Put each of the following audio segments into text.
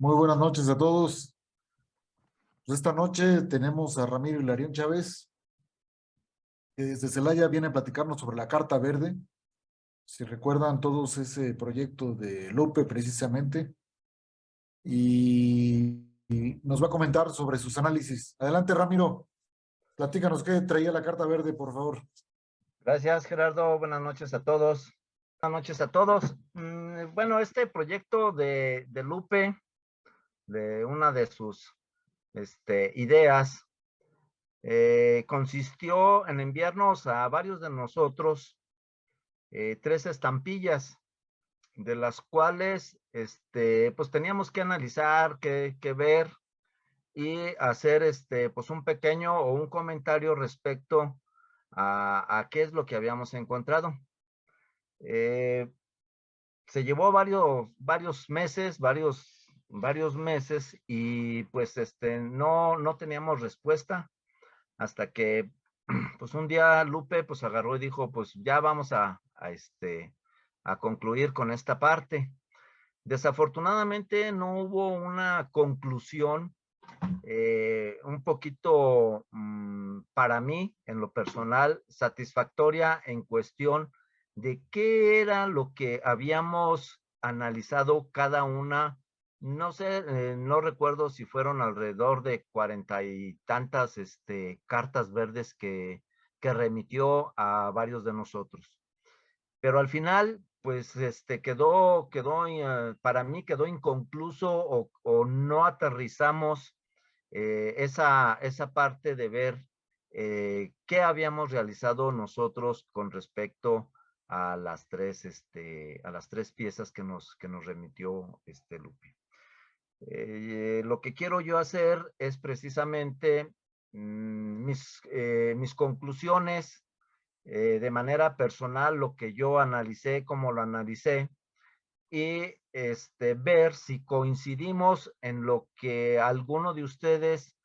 Muy buenas noches a todos. Pues esta noche tenemos a Ramiro Hilarión Chávez, que desde Celaya viene a platicarnos sobre la Carta Verde. Si recuerdan todos ese proyecto de Lupe precisamente, y nos va a comentar sobre sus análisis. Adelante, Ramiro, platícanos qué traía la Carta Verde, por favor. Gracias, Gerardo. Buenas noches a todos. Buenas noches a todos. Bueno, este proyecto de Lupe, de una de sus ideas, consistió en enviarnos a varios de nosotros 3 estampillas, de las cuales pues teníamos que analizar, que ver y hacer pues un pequeño o un comentario respecto a qué es lo que habíamos encontrado. Se llevó varios meses, varios meses y pues no teníamos respuesta hasta que pues un día Lupe pues agarró y dijo pues ya vamos a concluir con esta parte. Desafortunadamente no hubo una conclusión un poquito para mí, en lo personal, satisfactoria en cuestión de qué era lo que habíamos analizado cada una. No sé, no recuerdo si fueron alrededor de 40 y tantas cartas verdes que remitió a varios de nosotros. Pero al final, pues para mí quedó inconcluso o no aterrizamos esa parte de ver qué habíamos realizado nosotros con respecto a las tres piezas que nos remitió Lupe. Lo que quiero yo hacer es precisamente mis conclusiones de manera personal, lo que yo analicé, cómo lo analicé, y ver si coincidimos en lo que alguno de ustedes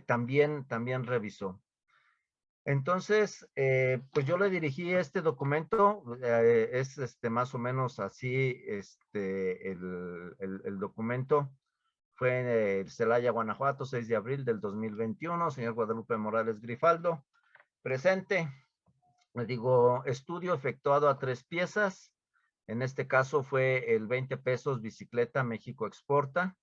también revisó. Entonces, pues yo le dirigí este documento, es más o menos así, el documento fue en Celaya, Guanajuato, 6 de abril del 2021, señor Guadalupe Morales Grifaldo, presente. Le digo, estudio efectuado a 3 piezas, en este caso fue el 20 pesos bicicleta México Exporta,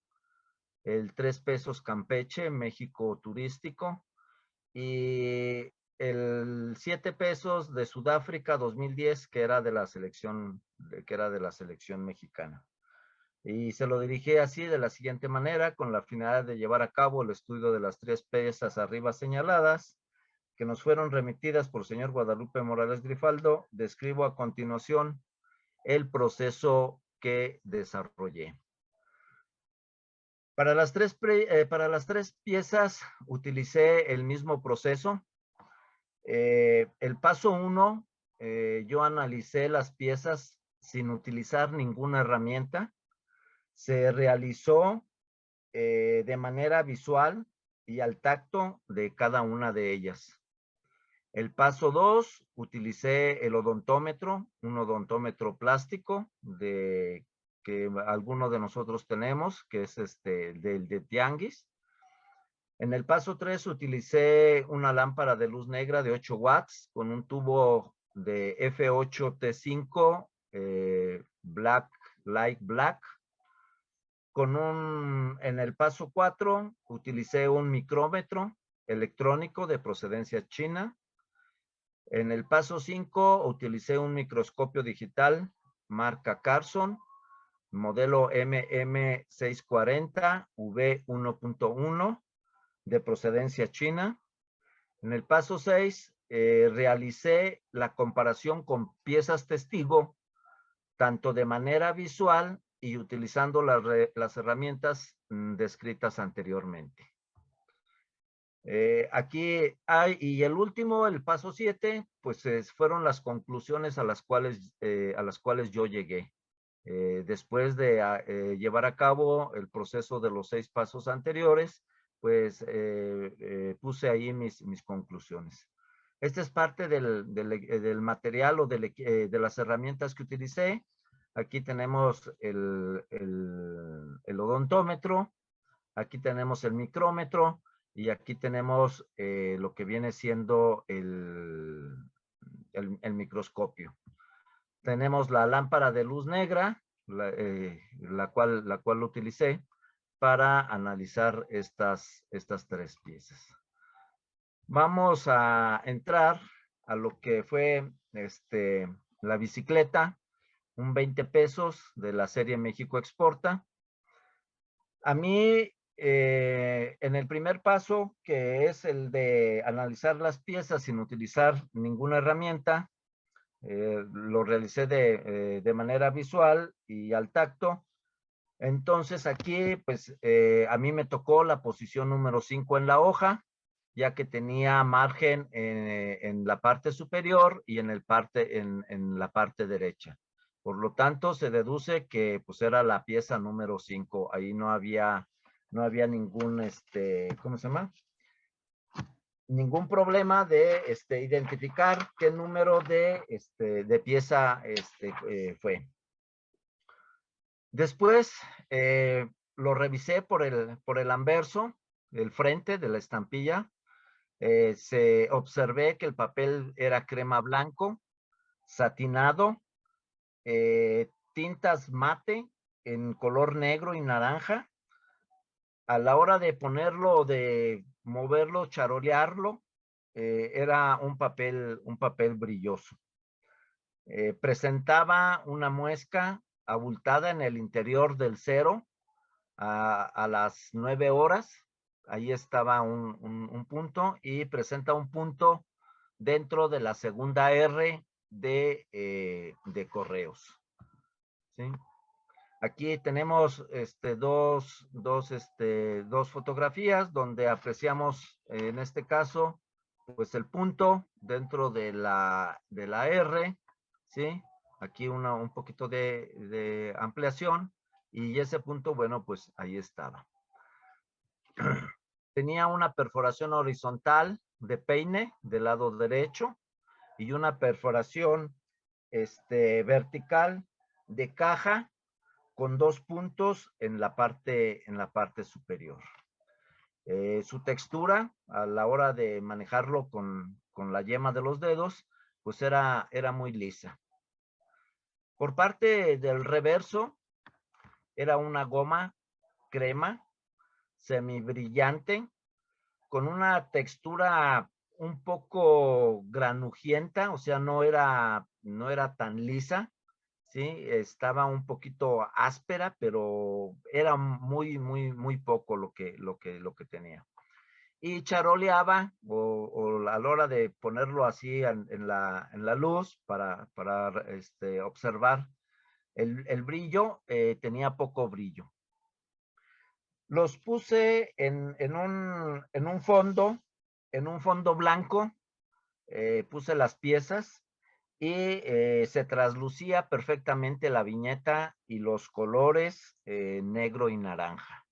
el 3 pesos Campeche México Turístico y el 7 pesos de Sudáfrica 2010 que era de la selección mexicana. Y se lo dirigí así de la siguiente manera, con la finalidad de llevar a cabo el estudio de las 3 piezas arriba señaladas, que nos fueron remitidas por el señor Guadalupe Morales Grifaldo. Describo a continuación el proceso que desarrollé. Para las tres piezas utilicé el mismo proceso. El paso 1, yo analicé las piezas sin utilizar ninguna herramienta. Se realizó de manera visual y al tacto de cada una de ellas. El paso 2, utilicé el odontómetro, un odontómetro plástico que algunos de nosotros tenemos, que es del de Tianguis. En el paso 3, utilicé una lámpara de luz negra de 8 watts con un tubo de F8T5 Black, Light Black. En el paso 4, utilicé un micrómetro electrónico de procedencia china. En el paso 5, utilicé un microscopio digital marca Carson, modelo MM640 V1.1 de procedencia china. En el paso 6, realicé la comparación con piezas testigo, tanto de manera visual y utilizando las herramientas descritas anteriormente. Aquí hay, y el último, el paso 7, pues fueron las conclusiones a las cuales yo llegué. Después de llevar a cabo el proceso de los 6 pasos anteriores, pues puse ahí mis conclusiones. Esta es parte del material o de las herramientas que utilicé. Aquí tenemos el odontómetro, aquí tenemos el micrómetro y aquí tenemos lo que viene siendo el microscopio. Tenemos la lámpara de luz negra, la cual utilicé para analizar estas tres piezas. Vamos a entrar a lo que fue la bicicleta, un 20 pesos de la serie México Exporta. A mí, en el primer paso, que es el de analizar las piezas sin utilizar ninguna herramienta, lo realicé de manera visual y al tacto. Entonces aquí, pues, a mí me tocó la posición número 5 en la hoja, ya que tenía margen en la parte superior y en la parte derecha. Por lo tanto, se deduce que pues era la pieza número 5. Ahí no había ningún, ¿cómo se llama? Ningún problema de identificar qué número de pieza fue. Después lo revisé por el anverso, el frente de la estampilla. Se observé que el papel era crema blanco, satinado, tintas mate en color negro y naranja. A la hora de ponerlo, de moverlo, charolearlo, era un papel brilloso. Presentaba una muesca abultada en el interior del cero a las 9 horas. Ahí estaba un punto y presenta un punto dentro de la segunda R de correos. ¿Sí? Aquí tenemos dos fotografías donde apreciamos, en este caso, pues el punto dentro de la R, ¿sí? Aquí un poquito de ampliación y ese punto, bueno, pues ahí estaba. Tenía una perforación horizontal de peine del lado derecho y una perforación vertical de caja con 2 puntos en la parte superior. Su textura, a la hora de manejarlo con la yema de los dedos, pues era muy lisa. Por parte del reverso, era una goma crema, semibrillante, con una textura un poco granujienta, o sea, no era tan lisa, ¿sí? Estaba un poquito áspera, pero era muy poco lo que tenía. Y charoleaba, o a la hora de ponerlo así en la luz para observar el brillo, tenía poco brillo. Los puse en un fondo blanco, puse las piezas y se traslucía perfectamente la viñeta y los colores negro y naranja.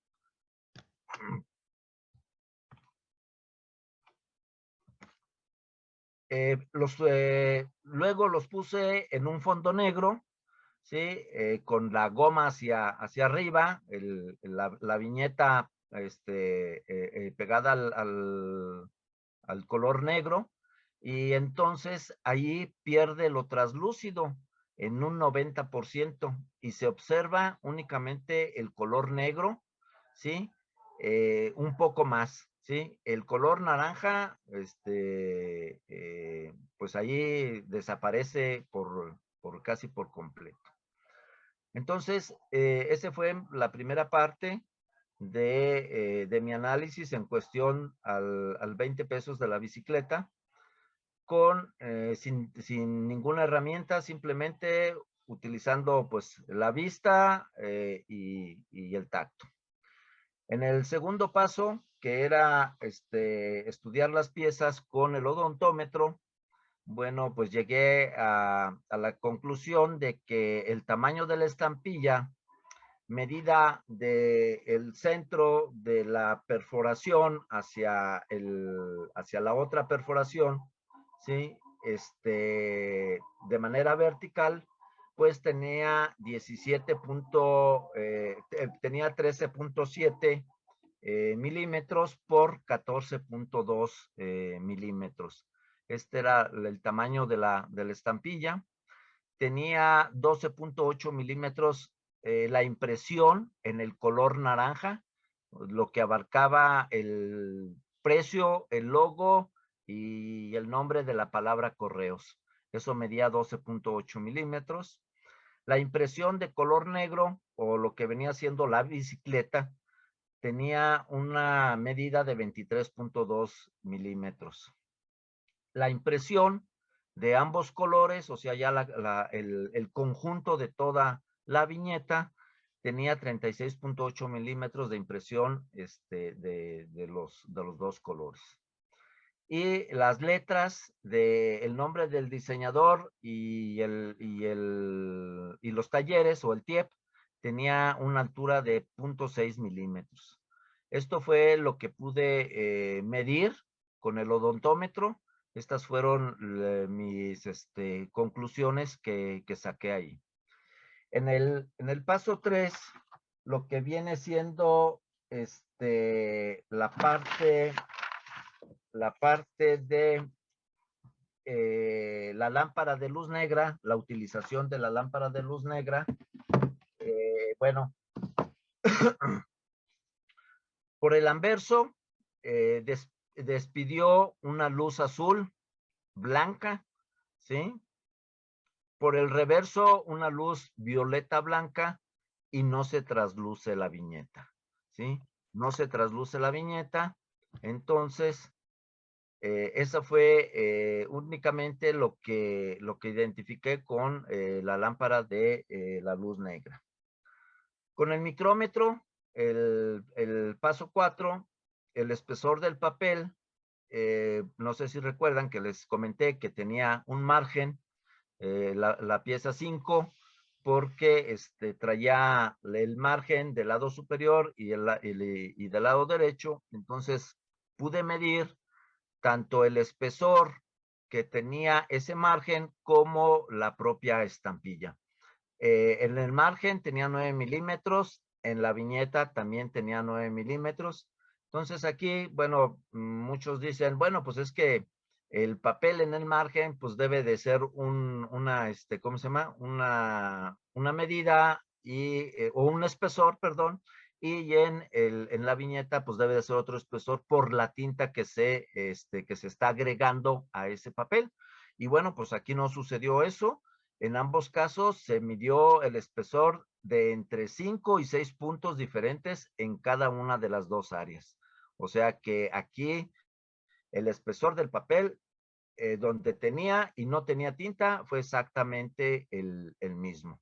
Luego los puse en un fondo negro, ¿sí? Con la goma hacia arriba, la viñeta pegada al color negro, y entonces ahí pierde lo traslúcido en un 90% y se observa únicamente el color negro, ¿sí? Un poco más, ¿sí? El color naranja, pues ahí desaparece casi por completo. Entonces, esa fue la primera parte de mi análisis en cuestión al 20 pesos de la bicicleta, sin ninguna herramienta, simplemente utilizando pues la vista y el tacto. En el segundo paso, que era estudiar las piezas con el odontómetro, bueno, pues llegué a la conclusión de que el tamaño de la estampilla, medida del centro de la perforación hacia la otra perforación, ¿sí? De manera vertical, pues tenía 13.7 milímetros por 14.2 milímetros. Este era el tamaño de la estampilla. Tenía 12.8 milímetros la impresión en el color naranja, lo que abarcaba el precio, el logo y el nombre de la palabra correos. Eso medía 12.8 milímetros. La impresión de color negro, o lo que venía siendo la bicicleta, tenía una medida de 23.2 milímetros. La impresión de ambos colores, o sea, ya el conjunto de toda la viñeta, tenía 36.8 milímetros de impresión de los dos colores. Y las letras del nombre del diseñador y los talleres o el TIEP tenía una altura de 0.6 milímetros. Esto fue lo que pude medir con el odontómetro. Estas fueron mis conclusiones que saqué ahí. En el paso 3, lo que viene siendo la parte de la lámpara de luz negra, la utilización de la lámpara de luz negra, bueno, por el anverso despidió una luz azul blanca, ¿sí? Por el reverso una luz violeta blanca y no se trasluce la viñeta, ¿sí? No se trasluce la viñeta. Entonces, eso fue únicamente lo que identifiqué con la lámpara de la luz negra. Con el micrómetro, el paso 4, el espesor del papel, no sé si recuerdan que les comenté que tenía un margen, la pieza 5, porque traía el margen del lado superior y del lado derecho. Entonces pude medir tanto el espesor que tenía ese margen como la propia estampilla. En el margen tenía 9 milímetros, en la viñeta también tenía 9 milímetros. Entonces aquí, bueno, muchos dicen, bueno, pues es que el papel en el margen, pues debe de ser ¿cómo se llama? Una medida o un espesor, perdón, y en la viñeta, pues debe de ser otro espesor por la tinta que se está agregando a ese papel. Y bueno, pues aquí no sucedió eso. En ambos casos se midió el espesor de entre 5 y 6 puntos diferentes en cada una de las dos áreas. O sea que aquí el espesor del papel, donde tenía y no tenía tinta, fue exactamente el mismo.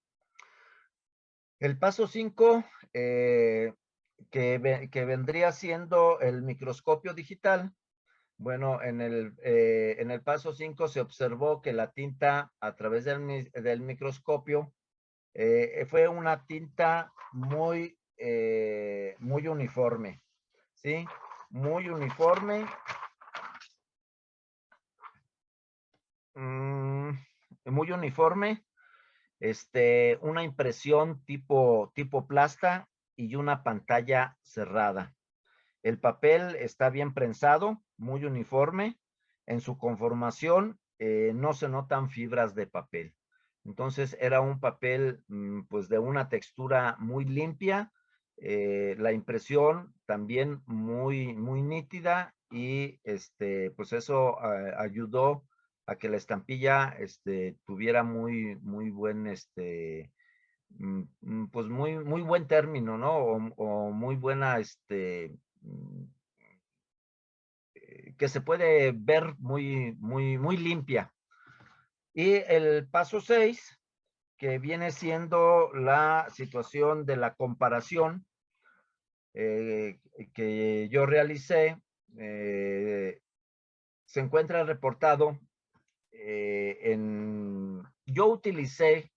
El paso 5, que vendría siendo el microscopio digital. Bueno, en el paso 5 se observó que la tinta a través del microscopio fue una tinta muy uniforme, ¿sí? Muy uniforme. Muy uniforme. Una impresión tipo plasta y una pantalla cerrada. El papel está bien prensado, muy uniforme. En su conformación no se notan fibras de papel. Entonces era un papel pues de una textura muy limpia. La impresión también muy nítida y pues eso ayudó a que la estampilla tuviera muy buen pues muy buen término, ¿no? O muy buena que se puede ver muy limpia. Y el paso 6, que viene siendo la situación de la comparación que yo realicé, se encuentra reportado yo utilicé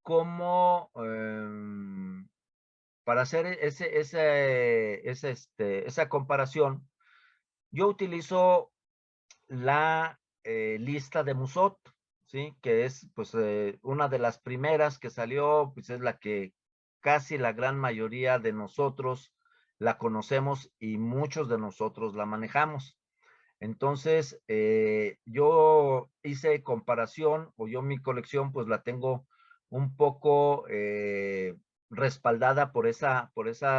como para hacer esa comparación, yo utilizo la lista de Musot. ¿sí? Que es pues una de las primeras que salió, pues es la que casi la gran mayoría de nosotros la conocemos y muchos de nosotros la manejamos. Entonces, yo hice comparación, o yo mi colección pues la tengo un poco respaldada por esa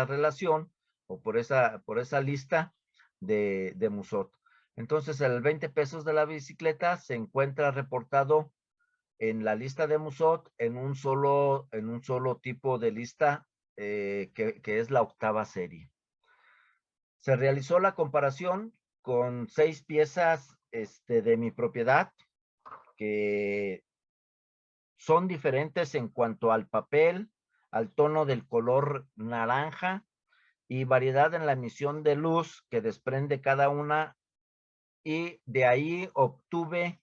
relación o por esa lista de Musot. Entonces, el 20 pesos de la bicicleta se encuentra reportado en la lista de Musot en un solo tipo de lista que es la octava serie. Se realizó la comparación con 6 piezas de mi propiedad que son diferentes en cuanto al papel, al tono del color naranja y variedad en la emisión de luz que desprende cada una, y de ahí obtuve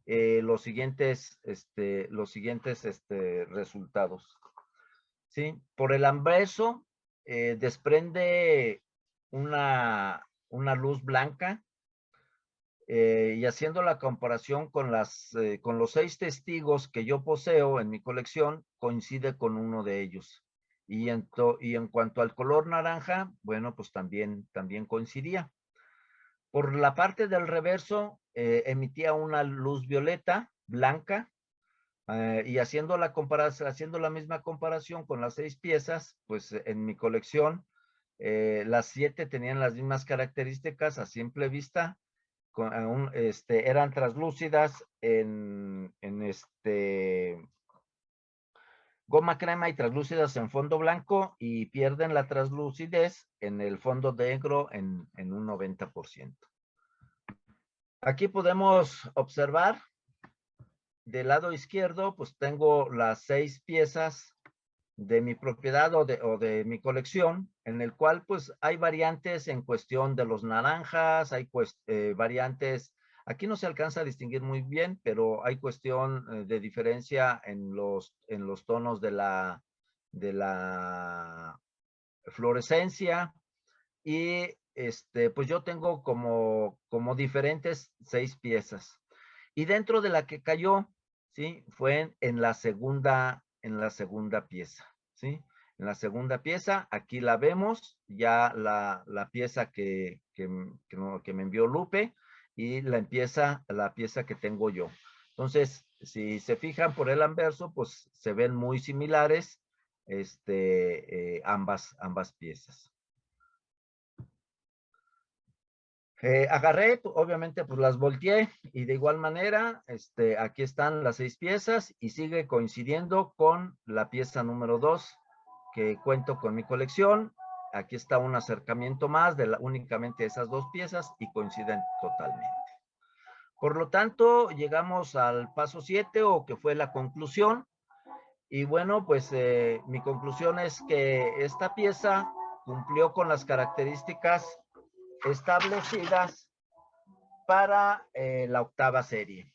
los siguientes resultados. ¿Sí? Por el anverso desprende una luz blanca, y haciendo la comparación con los 6 testigos que yo poseo en mi colección, coincide con uno de ellos. Y en cuanto al color naranja, bueno, pues también coincidía. Por la parte del reverso, emitía una luz violeta, blanca, y haciendo la misma comparación con las 6 piezas, pues en mi colección, las 7 tenían las mismas características a simple vista, eran translúcidas en goma crema y translúcidas en fondo blanco, y pierden la translucidez en el fondo negro en un 90%. Aquí podemos observar del lado izquierdo, pues tengo las 6 piezas de mi propiedad o de mi colección, en el cual pues hay variantes en cuestión de los naranjas, hay variantes, aquí no se alcanza a distinguir muy bien, pero hay cuestión de diferencia en los tonos de la fluorescencia, y pues yo tengo como diferentes 6 piezas. Y dentro de la que cayó, ¿sí? Fue en la segunda pieza, ¿sí? En la segunda pieza, aquí la vemos, ya la pieza que me envió Lupe, y la pieza que tengo yo. Entonces, si se fijan por el anverso, pues se ven muy similares ambas piezas. Agarré, obviamente, pues las volteé, y de igual manera, aquí están las 6 piezas y sigue coincidiendo con la pieza número 2 que cuento con mi colección. Aquí está un acercamiento más de únicamente esas 2 piezas y coinciden totalmente. Por lo tanto, llegamos al paso 7, o que fue la conclusión. Y bueno, pues mi conclusión es que esta pieza cumplió con las características establecidas para la octava serie,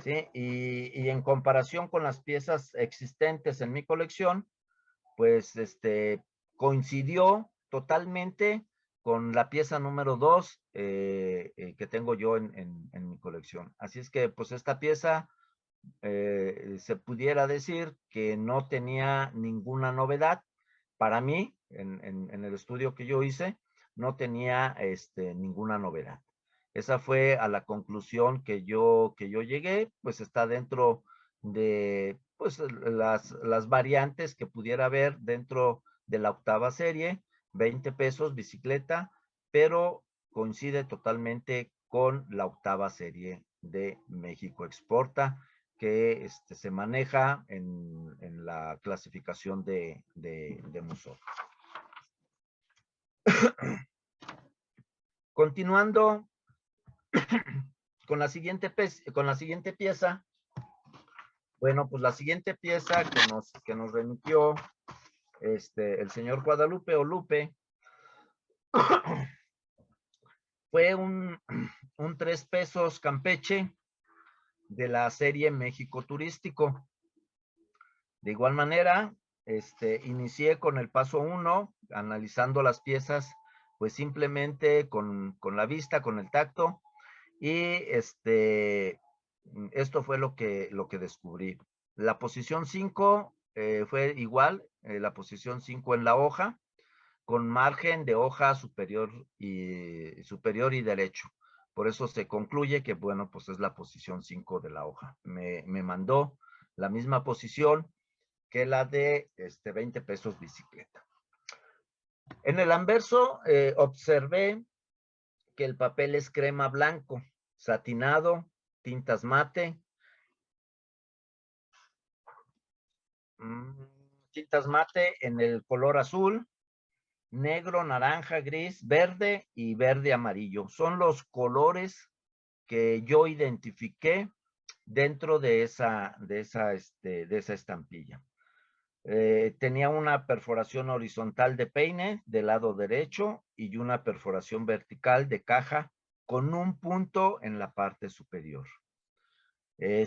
¿sí? Y en comparación con las piezas existentes en mi colección, pues coincidió totalmente con la pieza número 2 que tengo yo en mi colección. Así es que pues esta pieza se pudiera decir que no tenía ninguna novedad. Para mí, en el estudio que yo hice, no tenía ninguna novedad. Esa fue a la conclusión que yo llegué, pues está dentro de pues las variantes que pudiera haber dentro de la octava serie, 20 pesos bicicleta, pero coincide totalmente con la octava serie de México Exporta, que se maneja en la clasificación de Musot. Continuando con la siguiente pieza. Bueno, pues la siguiente pieza que nos remitió el señor Guadalupe o Lupe fue un 3 pesos Campeche de la serie México Turístico. De igual manera, inicié con el paso 1, analizando las piezas, pues simplemente con la vista, con el tacto, y Esto fue lo que descubrí. La posición 5 fue igual, la posición 5 en la hoja, con margen de hoja superior y derecho. Por eso se concluye que, bueno, pues es la posición 5 de la hoja. Me mandó la misma posición que la de 20 pesos bicicleta. En el anverso observé que el papel es crema blanco, satinado, tintas mate, tintas mate en el color azul, negro, naranja, gris, verde y verde amarillo. Son los colores que yo identifiqué dentro de esa estampilla. Tenía una perforación horizontal de peine del lado derecho y una perforación vertical de caja con un punto en la parte superior.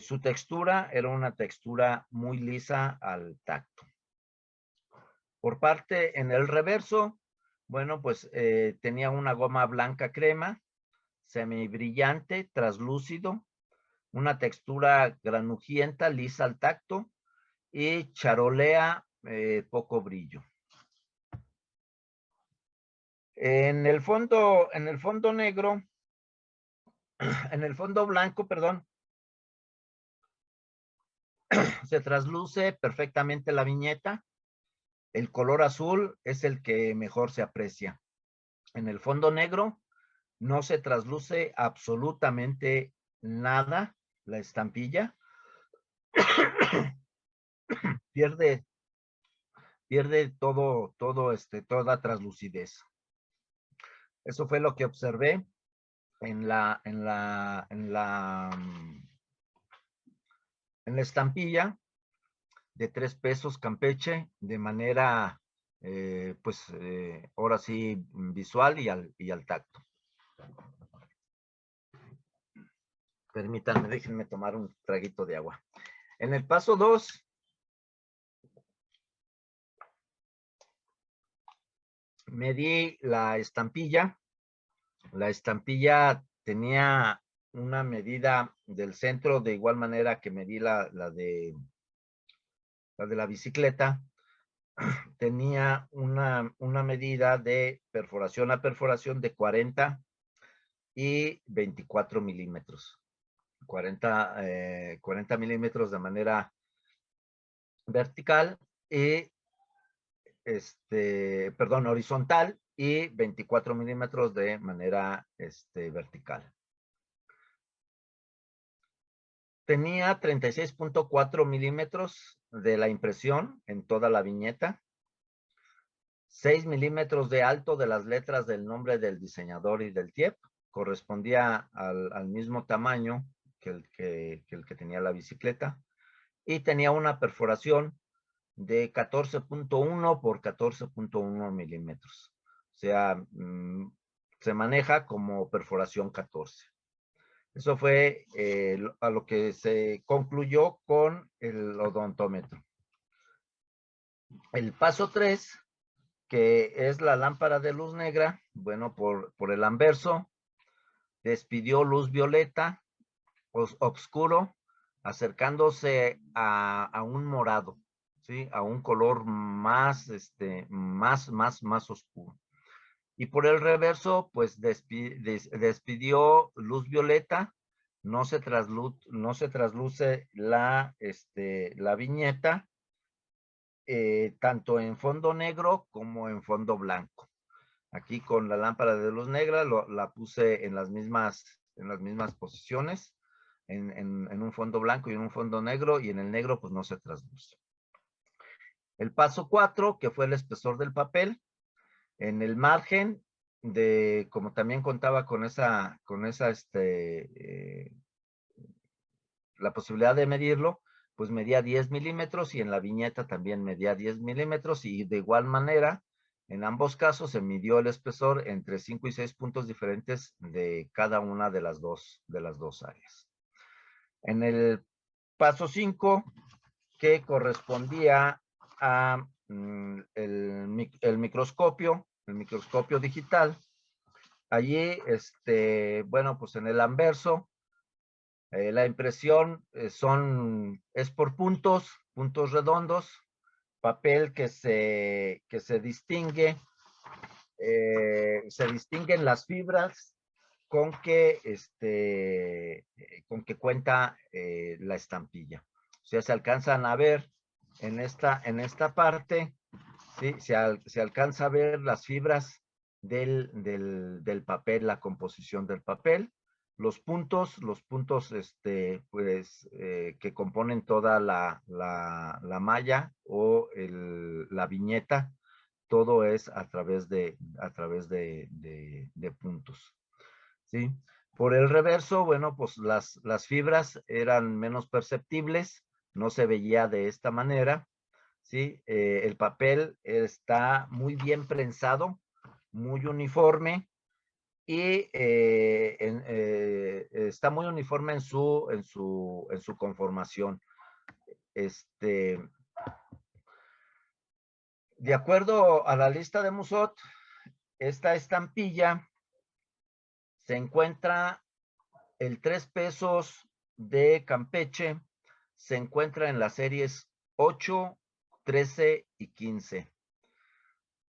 Su textura era una textura muy lisa al tacto. Por parte en el reverso, bueno, pues tenía una goma blanca crema, semibrillante, traslúcido, una textura granujienta, lisa al tacto y charolea poco brillo. En el fondo negro, en el fondo blanco, perdón, se trasluce perfectamente la viñeta. El color azul es el que mejor se aprecia. En el fondo negro no se trasluce absolutamente nada la estampilla. pierde toda translucidez. Eso fue lo que observé en la estampilla de 3 pesos Campeche de manera, ahora sí, visual y al tacto. Permítanme, déjenme tomar un traguito de agua. En el paso 2, medí la estampilla. La estampilla tenía una medida del centro de igual manera que medí la de la bicicleta. Tenía una medida de perforación a perforación de 40 y 24 milímetros. 40 milímetros de manera vertical y horizontal y 24 milímetros de manera vertical. Tenía 36.4 milímetros de la impresión en toda la viñeta, 6 milímetros de alto de las letras del nombre del diseñador y del TIEP, correspondía al mismo tamaño que el que tenía la bicicleta, y tenía una perforación de 14.1 por 14.1 milímetros. O sea, se maneja como perforación 14. Eso fue a lo que se concluyó con el odontómetro. El paso 3, que es la lámpara de luz negra, bueno, por el anverso, despidió luz violeta, oscuro, acercándose a un morado, ¿sí? A un color más oscuro. Y por el reverso, pues despidió luz violeta, no se trasluce la viñeta, tanto en fondo negro como en fondo blanco. Aquí con la lámpara de luz negra la puse en las mismas posiciones, en un fondo blanco y en un fondo negro, y en el negro pues no se trasluce. El paso 4, que fue el espesor del papel, en el margen como también contaba con la posibilidad de medirlo, pues medía 10 milímetros y en la viñeta también medía 10 milímetros, y de igual manera, en ambos casos se midió el espesor entre 5 y 6 puntos diferentes de cada una de las dos áreas. En el paso 5, que correspondía a el microscopio digital, allí, bueno, pues en el anverso La impresión es por puntos redondos, papel que se distinguen las fibras con que cuenta la estampilla. O sea, se alcanzan a ver en esta parte, ¿sí? Se alcanza a ver las fibras del papel, la composición del papel, los puntos, que componen toda la malla o la viñeta, todo es a través de puntos, ¿sí? Por el reverso, bueno, pues las fibras eran menos perceptibles, no se veía de esta manera, ¿sí? El papel está muy bien prensado, muy uniforme y está muy uniforme en su conformación. De acuerdo a la lista de Musot, esta estampilla se encuentra el 3 pesos de Campeche, se encuentra en las series 8, 13 y 15.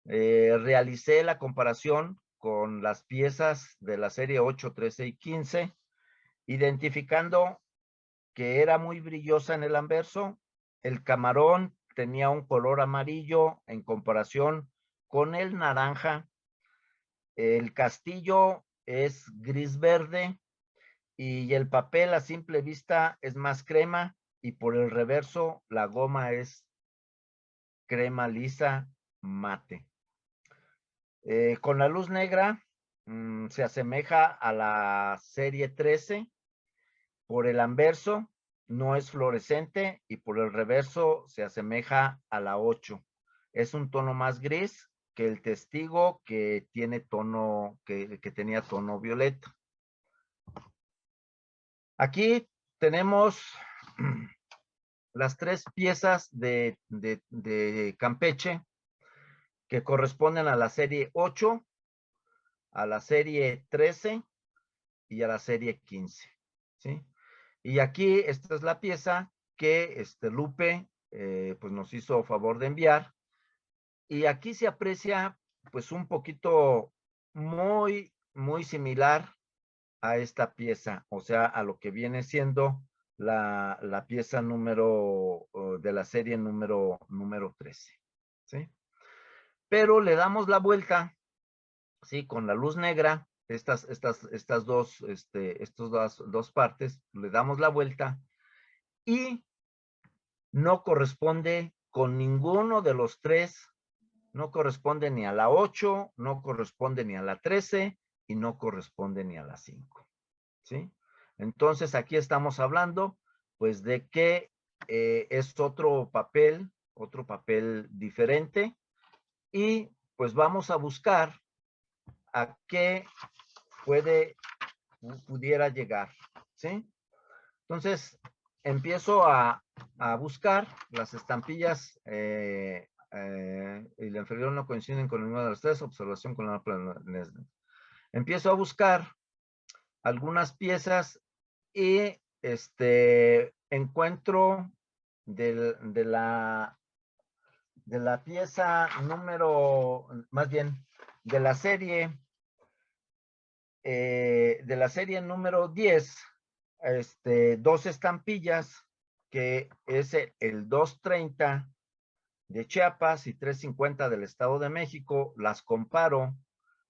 Realicé la comparación con las piezas de la serie 8, 13 y 15, identificando que era muy brillosa en el anverso. El camarón tenía un color amarillo en comparación con el naranja. El castillo es gris verde y el papel a simple vista es más crema y por el reverso la goma es crema lisa mate. Con la luz negra se asemeja a la serie 13. Por el anverso no es fluorescente y por el reverso se asemeja a la 8. Es un tono más gris que el testigo que tiene que tenía tono violeta. Aquí tenemos las 3 piezas de Campeche que corresponden a la serie 8, a la serie 13 y a la serie 15, ¿sí? Y aquí esta es la pieza que Lupe pues nos hizo favor de enviar. Y aquí se aprecia pues un poquito muy, muy similar a esta pieza, o sea, a lo que viene siendo la pieza número de la serie número 13, ¿sí? Pero le damos la vuelta, ¿sí? Con la luz negra, estas dos partes, le damos la vuelta y no corresponde con ninguno de los 3, no corresponde ni a la 8, no corresponde ni a la 13 y no corresponde ni a la 5, ¿sí? Entonces aquí estamos hablando pues de que es otro papel diferente y pues vamos a buscar a qué pudiera llegar, ¿sí? Entonces empiezo a buscar las estampillas y la inferior no coinciden con ninguna de las 3, observación con la empiezo a buscar algunas piezas y encuentro de la pieza número, más bien, de la serie número 10, 2 estampillas, que es el 230 de Chiapas y 350 del Estado de México. Las comparo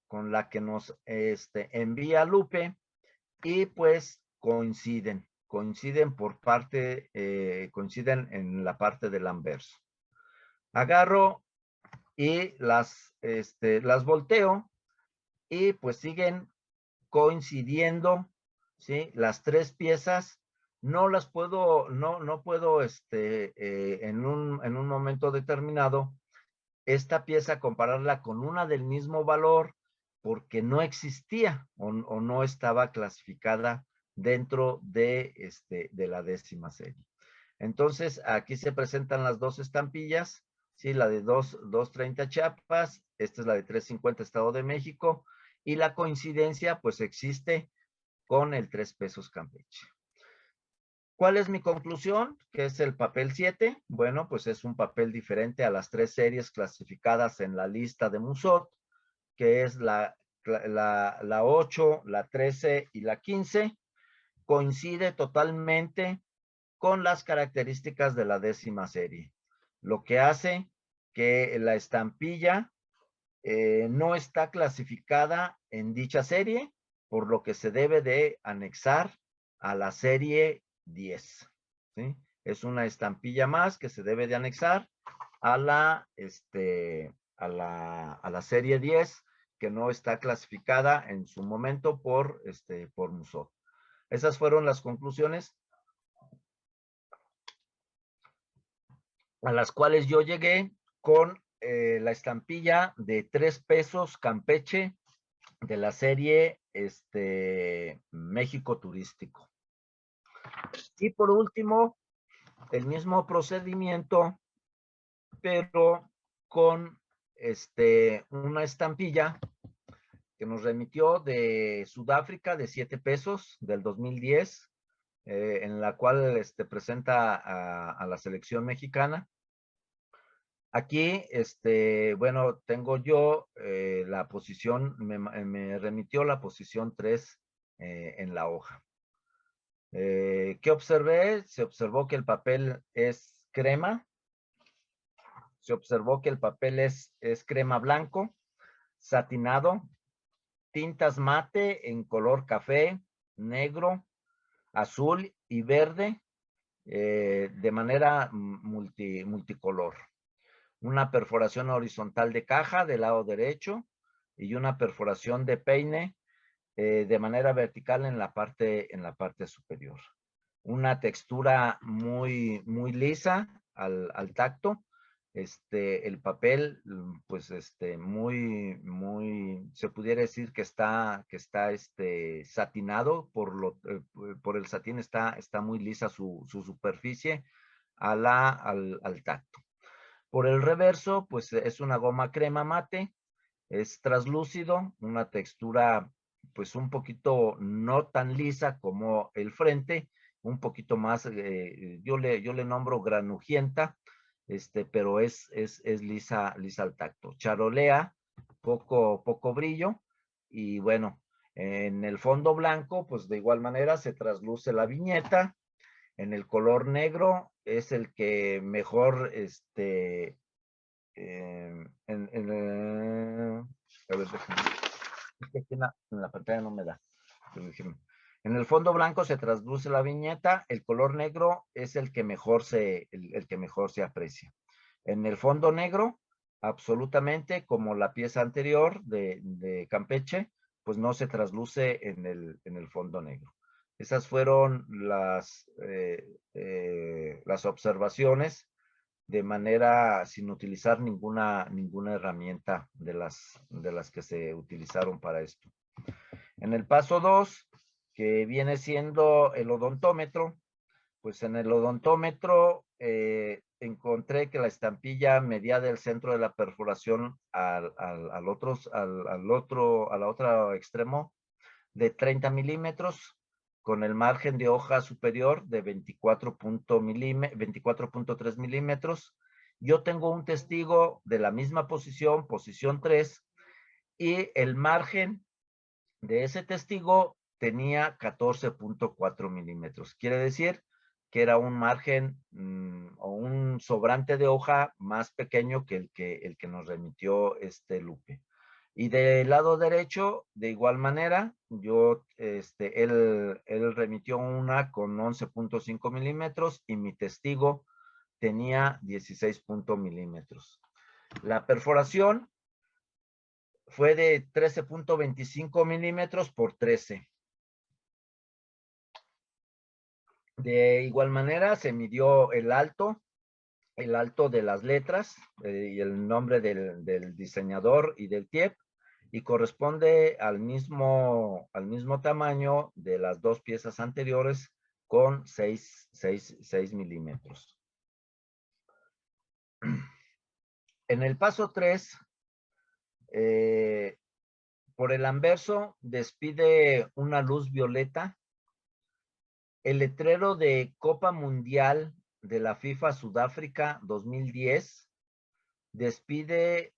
con la que nos envía Lupe y pues coinciden por parte, coinciden en la parte del anverso. Agarro y las volteo y pues siguen coincidiendo, ¿sí? Las 3 piezas no las puedo, no puedo en un momento determinado esta pieza compararla con una del mismo valor porque no existía o no estaba clasificada dentro de la 10ª serie. Entonces, aquí se presentan las 2 estampillas, ¿sí? La de 230 Chiapas, esta es la de 350 Estado de México, y la coincidencia, pues, existe con el 3 pesos Campeche. ¿Cuál es mi conclusión? ¿Qué es el papel 7? Bueno, pues es un papel diferente a las 3 series clasificadas en la lista de Musot, que es la 8, la 13 y la 15. Coincide totalmente con las características de la 10ª serie, lo que hace que la estampilla no está clasificada en dicha serie, por lo que se debe de anexar a la serie 10. ¿Sí? Es una estampilla más que se debe de anexar a la serie 10, que no está clasificada en su momento por Musot. Esas fueron las conclusiones a las cuales yo llegué con la estampilla de 3 pesos Campeche de la serie México Turístico. Y por último, el mismo procedimiento, pero con una estampilla que nos remitió de Sudáfrica de 7 pesos del 2010, en la cual presenta a la selección mexicana. Aquí, bueno, tengo yo la posición, me remitió la posición 3 en la hoja. ¿Qué observé? Se observó que el papel es crema. Se observó que el papel es crema blanco, satinado, tintas mate en color café, negro, azul y verde, de manera multicolor. Una perforación horizontal de caja del lado derecho y una perforación de peine de manera vertical en la parte superior. Una textura muy lisa al tacto. El papel, pues, se pudiera decir que está satinado por el satín, está muy lisa su superficie al tacto. Por el reverso, pues es una goma crema mate, es translúcido, una textura pues un poquito no tan lisa como el frente, un poquito más, yo le nombro granujienta, pero es lisa al tacto. Charolea, poco brillo, y bueno, en el fondo blanco, pues de igual manera se trasluce la viñeta. En el color negro es el que mejor, a ver, déjame. Es que aquí en la pantalla no me da. En el fondo blanco se trasluce la viñeta, el color negro es el que mejor se aprecia. En el fondo negro, absolutamente, como la pieza anterior de Campeche, pues no se trasluce en el fondo negro. Esas fueron las observaciones de manera sin utilizar ninguna herramienta de las que se utilizaron para esto. En el paso 2, que viene siendo el odontómetro, pues en el odontómetro encontré que la estampilla medía del centro de la perforación al otro extremo de 30 milímetros, con el margen de hoja superior de 24.3 milímetros. Yo tengo un testigo de la misma posición 3, y el margen de ese testigo tenía 14.4 milímetros. Quiere decir que era un margen o un sobrante de hoja más pequeño que el que nos remitió Lupe. Y del lado derecho, de igual manera, él remitió una con 11.5 milímetros y mi testigo tenía 16 milímetros. La perforación fue de 13.25 milímetros por 13. De igual manera, se midió el alto de las letras y el nombre del diseñador y del TIEP, y corresponde al mismo tamaño de las dos piezas anteriores con 6 milímetros. En el paso 3, por el anverso despide una luz violeta el letrero de Copa Mundial de la FIFA Sudáfrica 2010 despide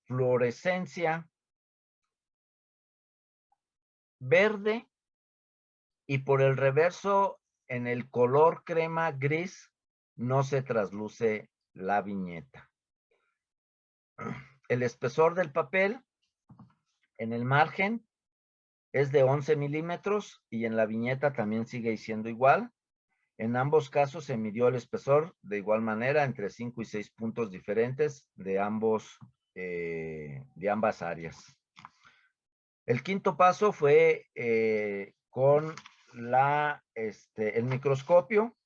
fluorescencia verde y por el reverso, en el color crema gris, no se trasluce la viñeta. El espesor del papel en el margen es de 11 milímetros y en la viñeta también sigue siendo igual. En ambos casos se midió el espesor de igual manera entre 5 y 6 puntos diferentes de ambas áreas. El quinto paso fue con el microscopio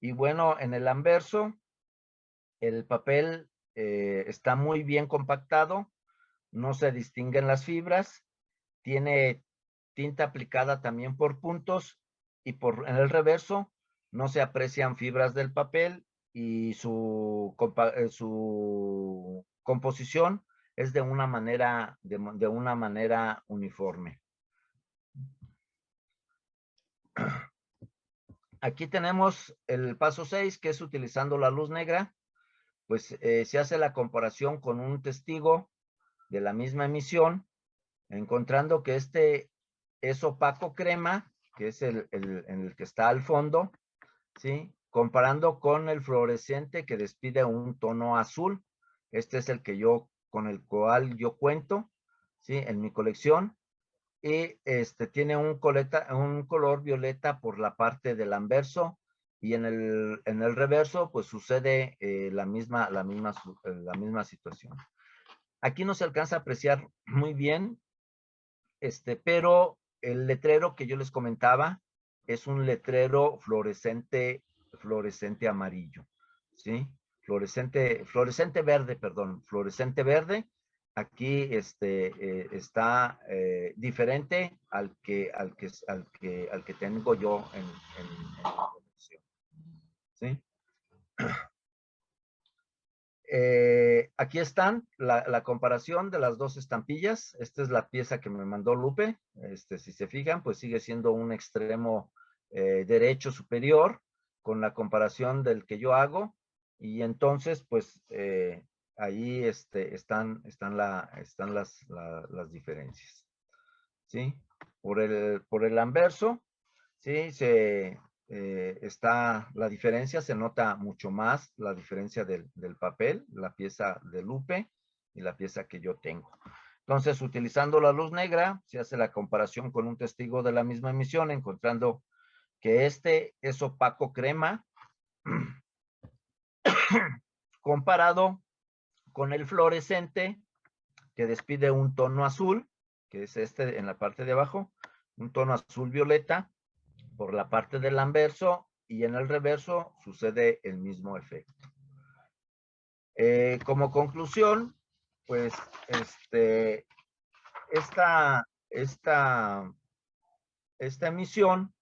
y bueno, en el anverso el papel está muy bien compactado, no se distinguen las fibras, tiene tinta aplicada también por puntos y en el reverso no se aprecian fibras del papel y su composición es de una manera uniforme. Aquí tenemos el paso 6, que es utilizando la luz negra, pues se hace la comparación con un testigo de la misma emisión, encontrando que este es opaco crema, que es en el que está al fondo, ¿sí? Comparando con el fluorescente que despide un tono azul. Este es el que con el cual yo cuento, ¿sí? En mi colección. Y tiene un color violeta por la parte del anverso y en el reverso pues sucede la misma situación. Aquí no se alcanza a apreciar muy bien, pero el letrero que yo les comentaba es un letrero fluorescente amarillo, ¿sí? Fluorescente verde, perdón, fluorescente verde. Aquí está diferente al que tengo yo en la colección, ¿sí? Aquí están la comparación de las dos estampillas. Esta es la pieza que me mandó Lupe. Si se fijan, pues sigue siendo un extremo derecho superior con la comparación del que yo hago. Y entonces, pues, ahí están las diferencias. ¿Sí? Por el anverso, ¿sí? Está la diferencia, se nota mucho más la diferencia del papel, la pieza de Lupe y la pieza que yo tengo. Entonces, utilizando la luz negra, se hace la comparación con un testigo de la misma emisión, encontrando que este es opaco crema comparado con el fluorescente que despide un tono azul, que es en la parte de abajo, un tono azul violeta por la parte del anverso y en el reverso sucede el mismo efecto. Como conclusión, pues esta emisión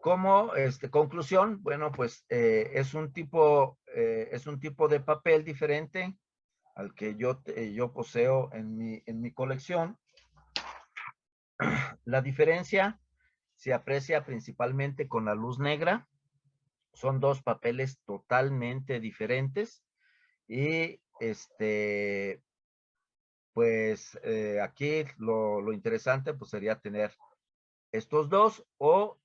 como conclusión, bueno, pues es un tipo de papel diferente al que yo poseo en mi colección. La diferencia se aprecia principalmente con la luz negra. Son dos papeles totalmente diferentes y pues aquí lo interesante pues sería tener estos dos o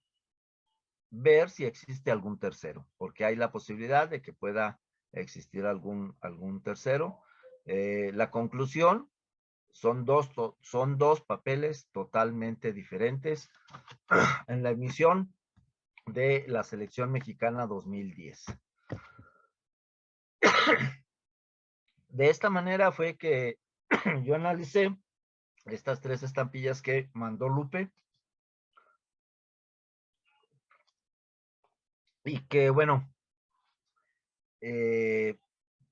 ver si existe algún tercero, porque hay la posibilidad de que pueda existir algún tercero. La conclusión son dos papeles totalmente diferentes en la emisión de la selección mexicana 2010. De esta manera fue que yo analicé estas tres estampillas que mandó Lupe y que bueno,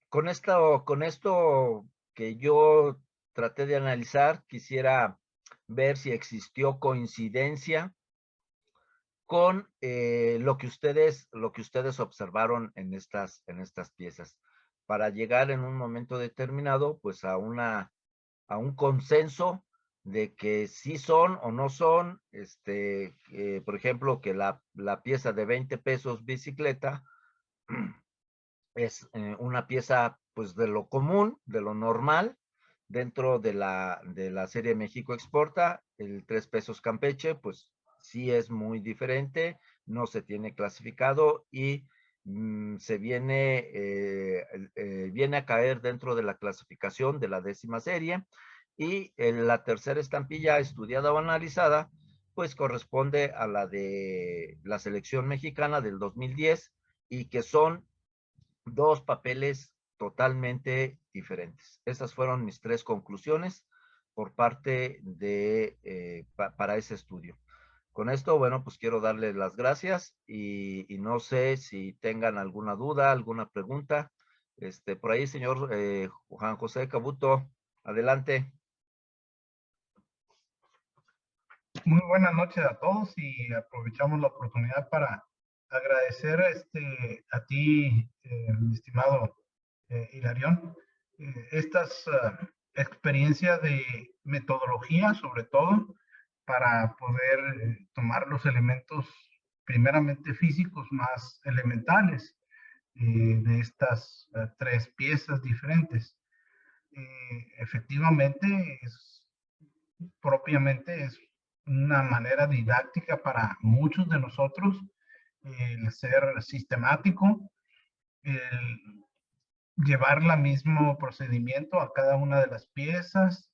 con esto que yo traté de analizar, quisiera ver si existió coincidencia con lo que ustedes observaron en estas piezas, para llegar en un momento determinado, pues a una a un consenso de que sí son o no son, por ejemplo, que la pieza de 20 pesos bicicleta es una pieza pues de lo común, de lo normal, dentro de la serie México Exporta. El 3 pesos Campeche pues sí es muy diferente, no se tiene clasificado y se viene a caer dentro de la clasificación de la 10ª serie, y la tercera estampilla estudiada o analizada pues corresponde a la de la selección mexicana del 2010, y que son dos papeles totalmente diferentes. Esas fueron mis 3 conclusiones por parte de, para ese estudio. Con esto, bueno, pues quiero darles las gracias y no sé si tengan alguna duda, alguna pregunta. Por ahí, señor Juan José Cabuto, adelante. Muy buenas noches a todos y aprovechamos la oportunidad para agradecer a ti, mi estimado Hilarión, estas experiencias de metodología, sobre todo, para poder tomar los elementos primeramente físicos más elementales de estas 3 piezas diferentes. Efectivamente, propiamente es una manera didáctica para muchos de nosotros el ser sistemático, el llevar el mismo procedimiento a cada una de las piezas,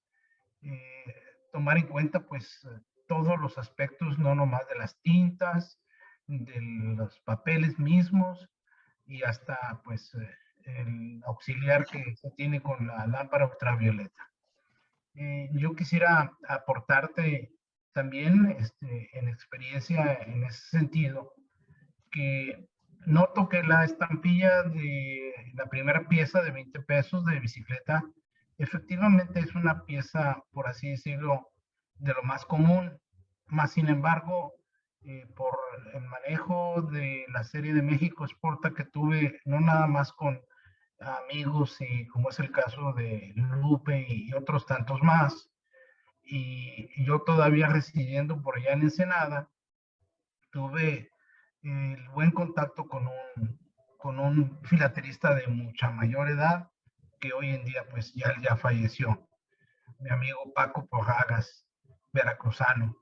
eh, tomar en cuenta pues todos los aspectos, no nomás de las tintas, de los papeles mismos y hasta pues el auxiliar que se tiene con la lámpara ultravioleta. Yo quisiera aportarte también en experiencia en ese sentido, que noto que la estampilla de la primera pieza de 20 pesos de bicicleta efectivamente es una pieza, por así decirlo, de lo más común. Más sin embargo, por el manejo de la serie de México Exporta que tuve, no nada más con amigos y como es el caso de Lupe y otros tantos más, y yo todavía residiendo por allá en Ensenada, tuve el buen contacto con un filatelista de mucha mayor edad, que hoy en día pues ya falleció, mi amigo Paco Pojagas, veracruzano,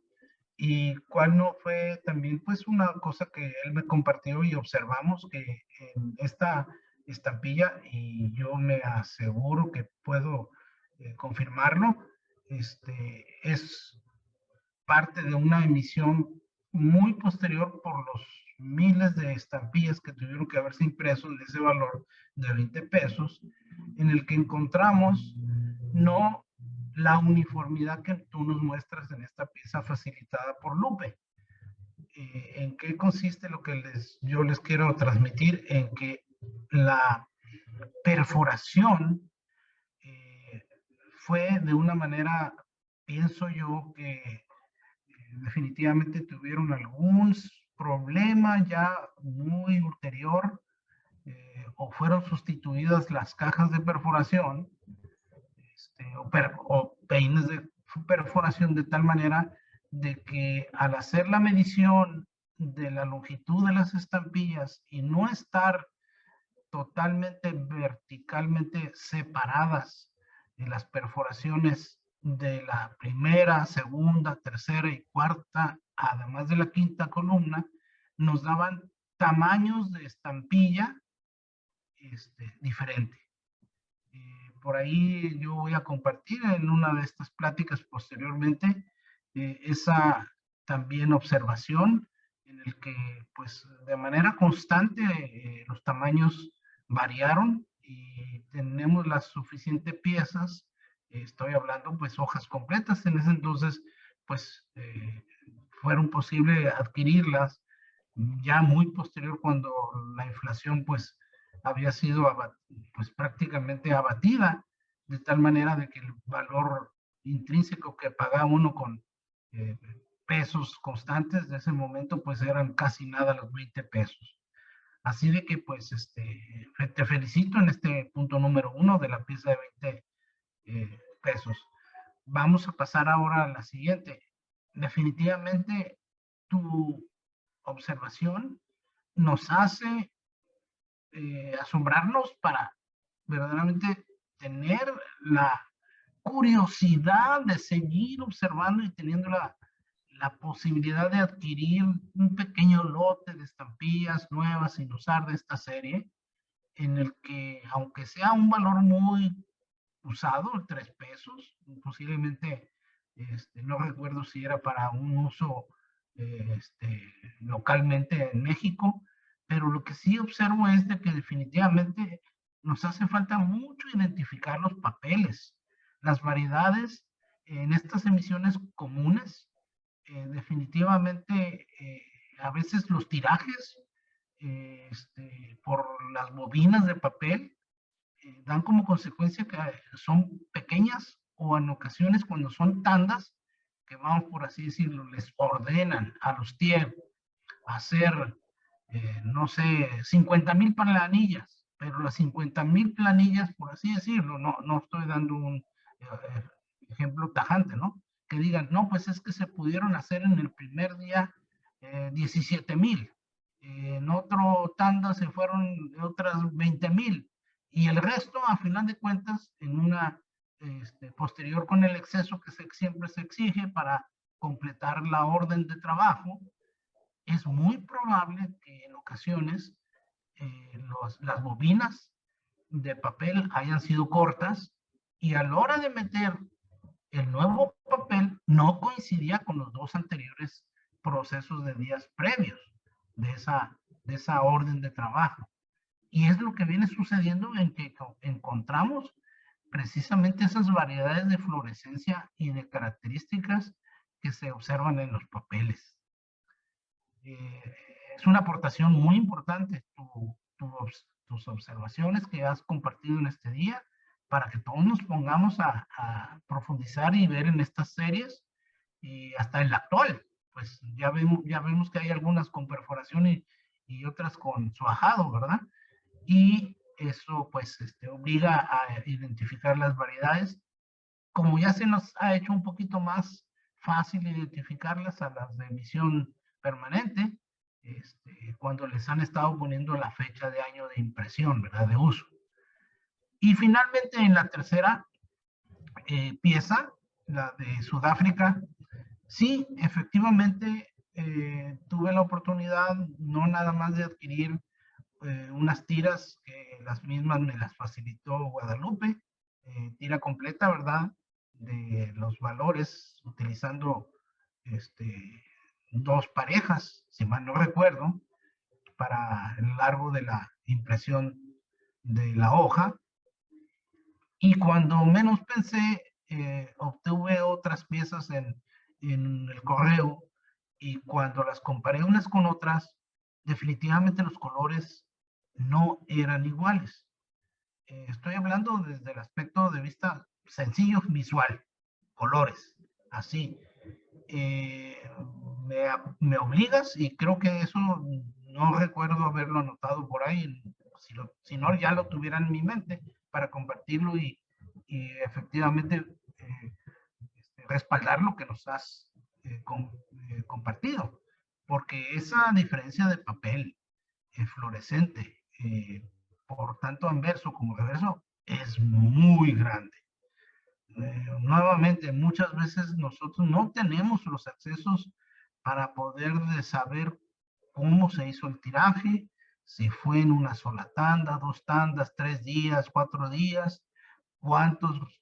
y cuál no fue también pues una cosa que él me compartió y observamos que en esta estampilla, y yo me aseguro que puedo confirmarlo, es parte de una emisión muy posterior por los miles de estampillas que tuvieron que haberse impreso en ese valor de 20 pesos, en el que encontramos no la uniformidad que tú nos muestras en esta pieza facilitada por Lupe. ¿En qué consiste lo que yo les quiero transmitir? En que la perforación fue de una manera, pienso yo, que definitivamente tuvieron algún problema ya muy ulterior, o fueron sustituidas las cajas de perforación o peines de perforación de tal manera de que al hacer la medición de la longitud de las estampillas y no estar totalmente verticalmente separadas en las perforaciones de la primera, segunda, tercera y cuarta, además de la quinta columna, nos daban tamaños de estampilla diferente. Por ahí yo voy a compartir en una de estas pláticas posteriormente esa también observación en el que pues de manera constante los tamaños variaron y tenemos las suficientes piezas, estoy hablando pues hojas completas, en ese entonces pues fueron posible adquirirlas ya muy posterior cuando la inflación pues había sido pues prácticamente abatida, de tal manera de que el valor intrínseco que pagaba uno con eh, pesos constantes de ese momento pues eran casi nada los 20 pesos. Así de que pues te felicito en este punto número 1 de la pieza de 20 pesos. vamos a pasar ahora a la siguiente. Definitivamente tu observación nos hace asombrarnos para verdaderamente tener la curiosidad de seguir observando y teniendo la posibilidad de adquirir un pequeño lote de estampillas nuevas sin usar de esta serie, en el que, aunque sea un valor muy usado, 3 pesos, posiblemente, no recuerdo si era para un uso localmente en México, pero lo que sí observo es de que definitivamente nos hace falta mucho identificar los papeles, las variedades en estas emisiones comunes. Definitivamente, a veces los tirajes por las bobinas de papel dan como consecuencia que son pequeñas, o en ocasiones cuando son tandas, que vamos por así decirlo, les ordenan a los TIER hacer, no sé, 50,000 planillas, pero las 50,000 planillas, por así decirlo, no estoy dando un ejemplo tajante, ¿no? Que digan, no, pues es que se pudieron hacer en el primer día 17,000, en otro tanda se fueron otras 20,000, y el resto, a final de cuentas, en una posterior con el exceso que siempre se exige para completar la orden de trabajo, es muy probable que en ocasiones las bobinas de papel hayan sido cortas, y a la hora de meter el nuevo papel no coincidía con los 2 anteriores procesos de días previos de esa orden de trabajo. Y es lo que viene sucediendo, en que encontramos precisamente esas variedades de fluorescencia y de características que se observan en los papeles. Es una aportación muy importante tus observaciones que has compartido en este día, para que todos nos pongamos a profundizar y ver en estas series, y hasta en la actual. Pues ya vemos que hay algunas con perforación y otras con suajado, ¿verdad? Y eso pues obliga a identificar las variedades. Como ya se nos ha hecho un poquito más fácil identificarlas a las de emisión permanente, cuando les han estado poniendo la fecha de año de impresión, ¿verdad? De uso. Y finalmente, en la tercera pieza, la de Sudáfrica, sí, efectivamente, tuve la oportunidad no nada más de adquirir unas tiras que las mismas me las facilitó Guadalupe, tira completa, ¿verdad? De los valores, utilizando 2 parejas, si mal no recuerdo, para el largo de la impresión de la hoja. Y cuando menos pensé, obtuve otras piezas en el correo, y cuando las comparé unas con otras, definitivamente los colores no eran iguales. Estoy hablando desde el aspecto de vista sencillo, visual, colores, así. Me obligas, y creo que eso no recuerdo haberlo anotado por ahí, si no ya lo tuviera en mi mente para compartirlo y efectivamente respaldar lo que nos has compartido, porque esa diferencia de papel fluorescente, por tanto anverso como reverso, es muy grande. Nuevamente, muchas veces nosotros no tenemos los accesos para poder saber cómo se hizo el tiraje, si fue en una sola tanda, 2 tandas, 3 días, 4 días, cuántos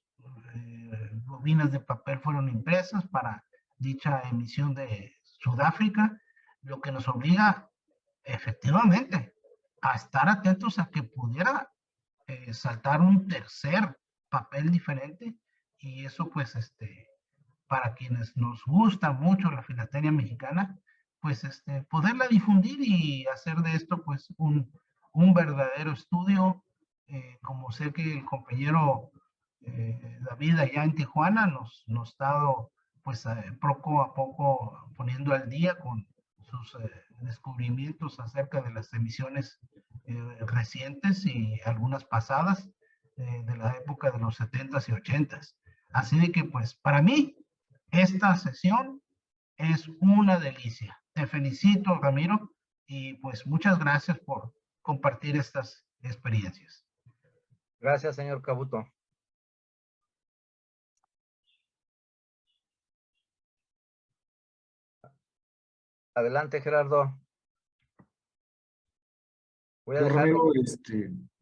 bobinas de papel fueron impresas para dicha emisión de Sudáfrica, lo que nos obliga efectivamente a estar atentos a que pudiera saltar un tercer papel diferente, y eso pues para quienes nos gusta mucho la filatelia mexicana, pues poderla difundir y hacer de esto pues un verdadero estudio, como sé que el compañero David allá en Tijuana nos ha dado pues poco a poco poniendo al día con sus descubrimientos acerca de las emisiones recientes y algunas pasadas de la época de los 70s y 80s. Así de que, pues, para mí, esta sesión es una delicia. Te felicito, Ramiro, y pues muchas gracias por compartir estas experiencias. Gracias, señor Cabuto. Adelante, Gerardo. Voy a Yo, dejar Ramiro,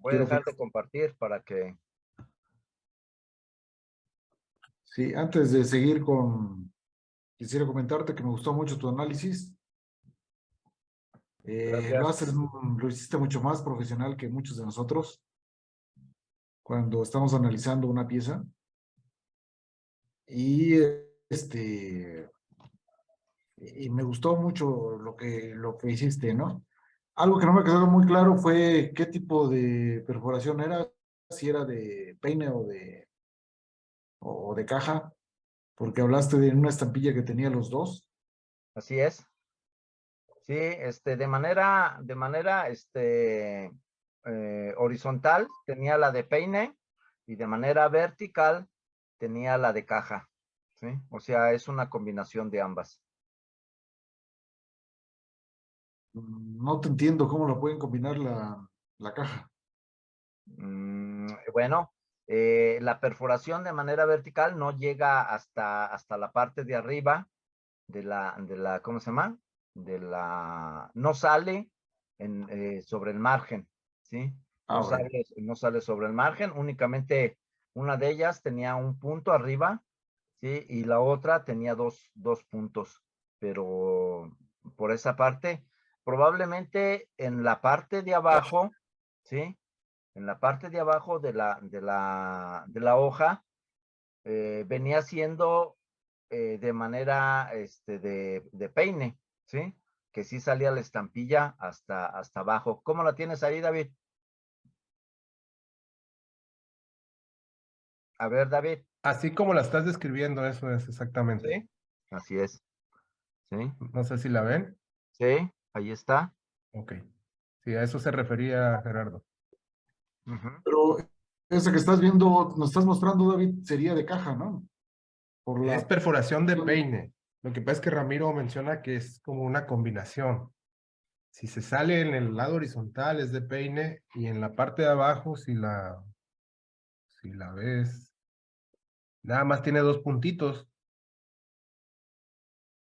quiero de compartir para que... sí, antes de seguir quisiera comentarte que me gustó mucho tu análisis. Gracias. Lo hiciste mucho más profesional que muchos de nosotros cuando estamos analizando una pieza. Y y me gustó mucho lo que hiciste, ¿no? Algo que no me ha quedado muy claro fue qué tipo de perforación era, si era de peine o de caja, porque hablaste de una estampilla que tenía los dos. Así es. Sí, de manera, horizontal tenía la de peine y de manera vertical tenía la de caja, ¿sí? O sea, es una combinación de ambas. No te entiendo cómo lo pueden combinar la caja. Bueno, la perforación de manera vertical no llega hasta la parte de arriba ¿cómo se llama? No sale sobre el margen, ¿sí? Ah, No sale sobre el margen, únicamente una de ellas tenía un punto arriba, ¿sí? Y la otra tenía dos puntos, pero por esa parte, probablemente en la parte de abajo, ¿sí? En la parte de abajo de la hoja, venía siendo de manera de peine, ¿sí? Que sí salía la estampilla hasta abajo. ¿Cómo la tienes ahí, David? A ver, David. Así como la estás describiendo, eso es exactamente. Sí, así es. Sí, No sé si la ven. sí, ahí está. Ok. Sí, a eso se refería Gerardo. Pero esa que estás viendo, nos estás mostrando, David, sería de caja, ¿no? Por Es la... perforación de peine. Lo que pasa es que Ramiro menciona que es como una combinación. Si se sale en el lado horizontal es de peine y en la parte de abajo, si la ves, nada más tiene dos puntitos.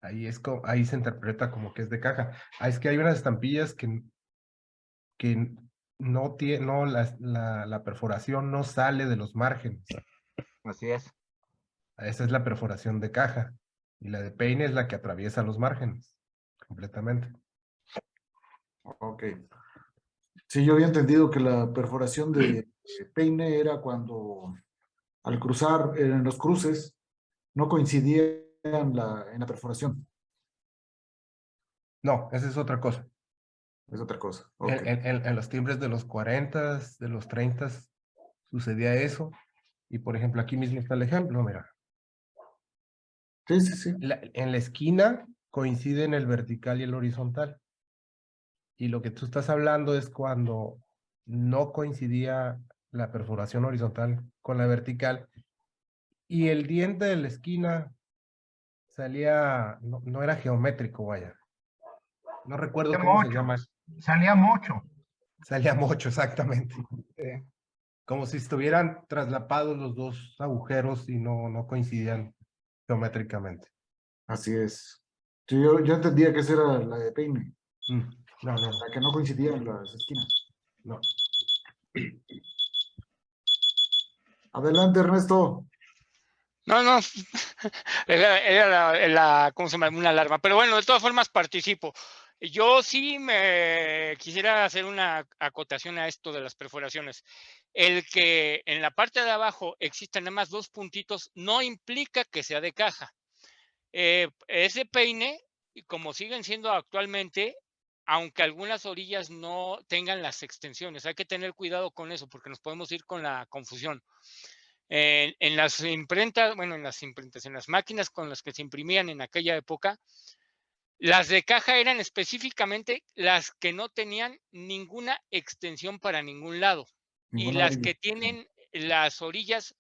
Ahí se interpreta como que es de caja. Es que hay unas estampillas que no tiene, no, la perforación no sale de los márgenes. Así es. Esa es la perforación de caja. Y la de peine es la que atraviesa los márgenes completamente. Ok. Sí, yo había entendido que la perforación de peine era cuando al cruzar en los cruces no coincidían en la perforación. No, esa es otra cosa. Es otra cosa. Ok. En los timbres de los 40, de los 30 sucedía eso. Y por ejemplo, aquí mismo está el ejemplo, mira. Sí, sí, sí. En la esquina coinciden el vertical y el horizontal. Y lo que tú estás hablando es cuando no coincidía la perforación horizontal con la vertical y el diente de la esquina salía, no era geométrico, vaya. No recuerdo cómo se llama. Salía mucho. Salía mucho, exactamente. Sí. Como si estuvieran traslapados los dos agujeros y no coincidían geométricamente. Así es. Sí, yo entendía que esa era la de peine, No. la que no coincidía en las esquinas. No. Adelante, Ernesto. No, ¿cómo se llama? Una alarma. Pero bueno, de todas formas participo. Yo sí me quisiera hacer una acotación a esto de las perforaciones. El que en la parte de abajo existan nada más dos puntitos no implica que sea de caja. Ese peine, como siguen siendo actualmente, aunque algunas orillas no tengan las extensiones, hay que tener cuidado con eso porque nos podemos ir con la confusión. En las imprentas, bueno, en las máquinas con las que se imprimían en aquella época, las de caja eran específicamente las que no tenían ninguna extensión para ningún lado. Y Ninguna las orilla. que tienen las orillas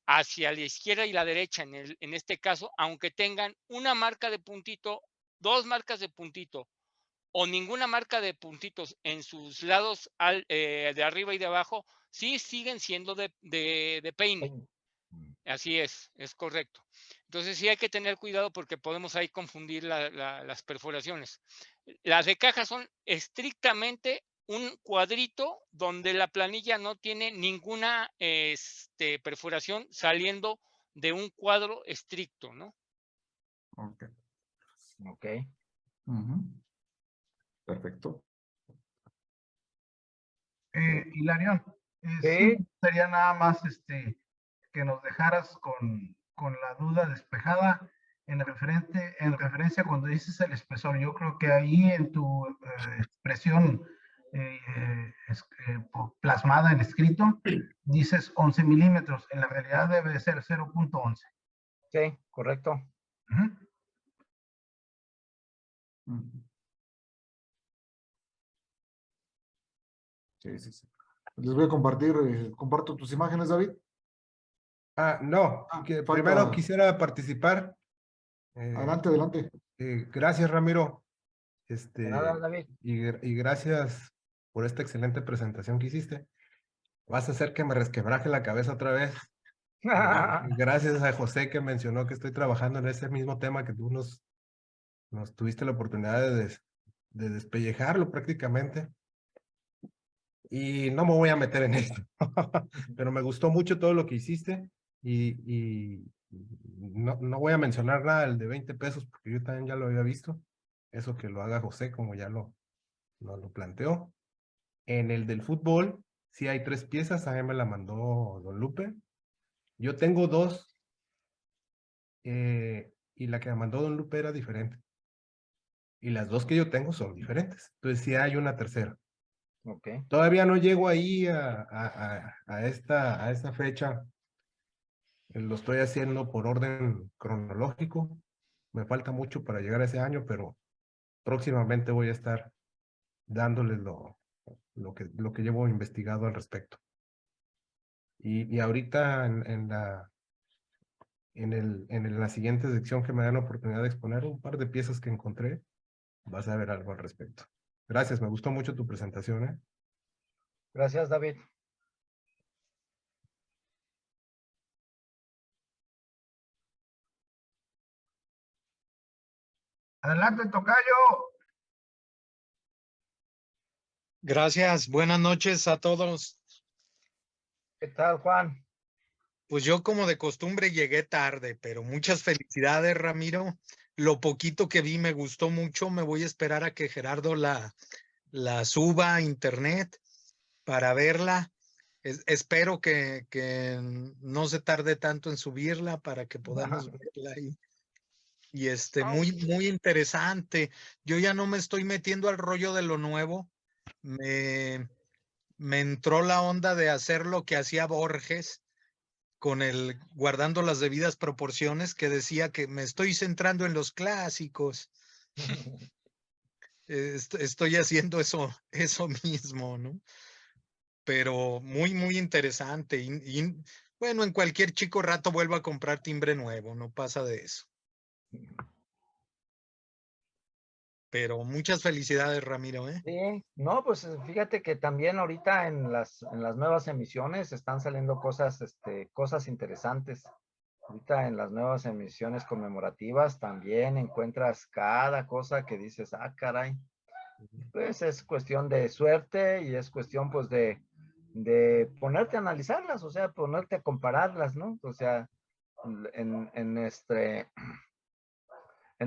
hacia la izquierda y la derecha, en este caso, aunque tengan una marca de puntito, 2 marcas de puntito o ninguna marca de puntitos en sus lados de arriba y de abajo, sí siguen siendo de peine. Así es correcto. Entonces sí hay que tener cuidado porque podemos ahí confundir las perforaciones. Las de caja son estrictamente un cuadrito donde la planilla no tiene ninguna perforación saliendo de un cuadro estricto, ¿no? Ok. Ok. Ujú. Perfecto. Hilarión, sí, Sí, sería nada más que nos dejaras con la duda despejada en referencia cuando dices el espesor. Yo creo que ahí en tu expresión plasmada en escrito, dices 11 milímetros. En la realidad debe ser 0.11. sí, correcto. Ujú. Ujú. Sí, sí, sí. Les voy a compartir, comparto tus imágenes, David. No, que primero Falta, quisiera participar. adelante, adelante. Gracias, Ramiro. De nada, David. Y gracias por esta excelente presentación que hiciste. Vas a hacer que me resquebraje la cabeza otra vez. Gracias a José que mencionó que estoy trabajando en ese mismo tema que tú nos tuviste la oportunidad de despellejarlo prácticamente. Y no me voy a meter en esto, pero me gustó mucho todo lo que hiciste y no voy a mencionar nada del de 20 pesos porque yo también ya lo había visto. Eso que lo haga José como ya lo planteó. En el del fútbol, sí hay 3 piezas, a mí me la mandó Don Lupe. Yo tengo 2 y la que me mandó Don Lupe era diferente. Y las 2 que yo tengo son diferentes. Entonces sí hay una tercera. Ok. Todavía no llego ahí a esta fecha. Lo estoy haciendo por orden cronológico. Me falta mucho para llegar a ese año, pero próximamente voy a estar dándoles lo que llevo investigado al respecto. Y ahorita en la siguiente sección que me dan la oportunidad de exponer un par de piezas que encontré, vas a ver algo al respecto. Gracias, me gustó mucho tu presentación, ¿eh? Gracias, David. Adelante, tocayo. Gracias, buenas noches a todos. ¿Qué tal, Juan? Pues yo como de costumbre llegué tarde, pero muchas felicidades, Ramiro. Lo poquito que vi me gustó mucho. Me voy a esperar a que Gerardo la suba a internet para verla. Espero que no se tarde tanto en subirla para que podamos verla ahí. Y muy interesante. Yo ya no me estoy metiendo al rollo de lo nuevo. Me entró la onda de hacer lo que hacía Borges con guardando las debidas proporciones, que decía que me estoy centrando en los clásicos. Estoy haciendo eso mismo, ¿no? Pero muy interesante. Bueno, en cualquier chico rato vuelvo a comprar timbre nuevo, no pasa de eso. Pero muchas felicidades, Ramiro, ¿eh? Sí, no, pues fíjate que también ahorita en las nuevas emisiones están saliendo cosas interesantes. Ahorita en las nuevas emisiones conmemorativas también encuentras cada cosa que dices, ah, caray. Pues es cuestión de suerte y es cuestión pues de ponerte a analizarlas, o sea, ponerte a compararlas, ¿no? O sea, en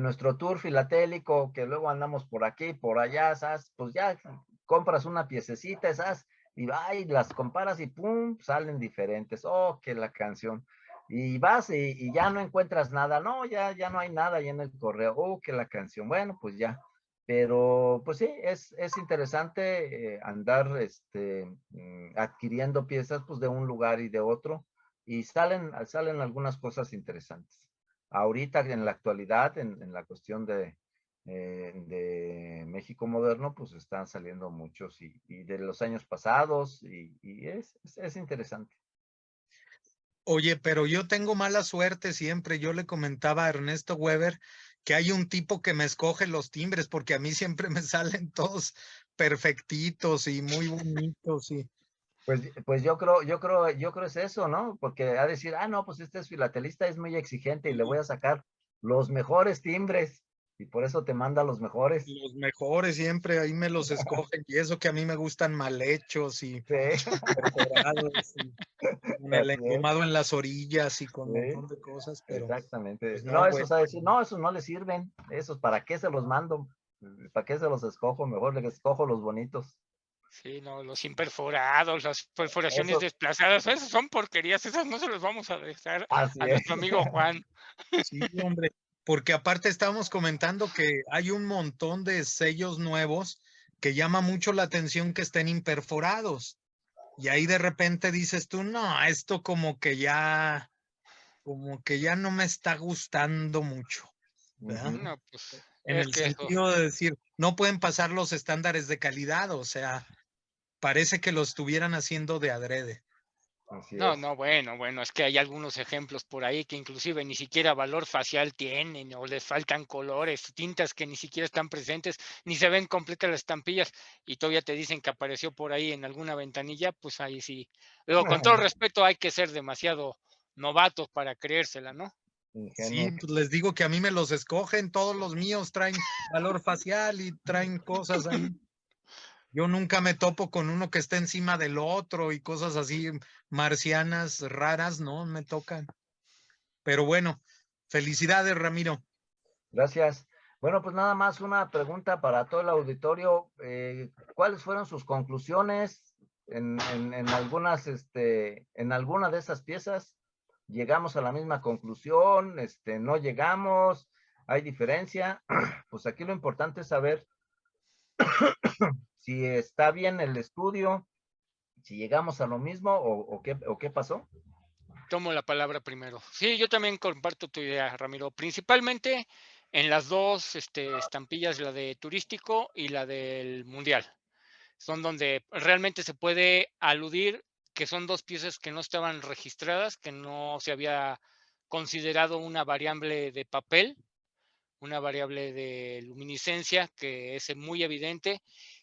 nuestro tour filatélico, que luego andamos por aquí, por allá, ¿sabes? Pues ya compras una piececita, ¿sabes? Y va y las comparas y pum, salen diferentes. Oh, que la canción. Y vas y ya no encuentras nada. No, ya no hay nada ahí en el correo. Oh, que la canción. Bueno, pues ya. Pero, pues sí, es interesante andar adquiriendo piezas pues de un lugar y de otro. Y salen algunas cosas interesantes. Ahorita en la actualidad, en la cuestión de México moderno, pues están saliendo muchos y de los años pasados y es interesante. Oye, pero yo tengo mala suerte siempre. Yo le comentaba a Ernesto Weber que hay un tipo que me escoge los timbres, porque a mí siempre me salen todos perfectitos y muy bonitos. Y Pues yo creo es eso, ¿no? Porque a decir, no, pues este es filatelista, es muy exigente y le voy a sacar los mejores timbres y por eso te manda los mejores. los mejores siempre ahí me los escogen. Y eso que a mí me gustan mal hechos y Sí, perforados y con el así es, engomado en las orillas y con un sí, montón de cosas, pero exactamente. pues No, no, esos bueno. a decir, no, esos no le sirven, esos, ¿para qué se los mando? ¿Para qué se los escojo? Mejor les escojo los bonitos. Sí, no, los imperforados, las perforaciones Eso, desplazadas, esas son porquerías, esas no se las vamos a dejar así a es. nuestro amigo Juan. Sí, hombre, porque aparte estábamos comentando que hay un montón de sellos nuevos que llama mucho la atención que estén imperforados. Y ahí de repente dices tú, no, esto como que ya no me está gustando mucho, ¿verdad? Ujú. No, pues En es el que eso. sentido de decir, no pueden pasar los estándares de calidad, o sea, parece que lo estuvieran haciendo de adrede. Así No, es. no, bueno, es que hay algunos ejemplos por ahí que inclusive ni siquiera valor facial tienen o les faltan colores, tintas que ni siquiera están presentes, ni se ven completas las estampillas y todavía te dicen que apareció por ahí en alguna ventanilla, pues ahí sí. Luego, con todo respeto, hay que ser demasiado novatos para creérsela, ¿no? Sí, Ingenuo. pues les digo que a mí me los escogen, todos los míos traen valor facial y traen cosas ahí. Yo nunca me topo con uno que esté encima del otro y cosas así marcianas raras, no me tocan. Pero bueno, felicidades, Ramiro. Gracias. Bueno, pues nada más una pregunta para todo el auditorio. ¿Cuáles fueron sus conclusiones en algunas, en alguna de esas piezas? ¿Llegamos a la misma conclusión? ¿No llegamos? ¿Hay diferencia? Pues aquí lo importante es saber si está bien el estudio, si llegamos a lo mismo o qué pasó. Tomo la palabra primero. Sí, yo también comparto tu idea, Ramiro. Principalmente en las dos estampillas, la de turístico y la del mundial. Son donde realmente se puede aludir que son dos piezas que no estaban registradas, que no se había considerado una variable de papel, una variable de luminiscencia que es muy evidente.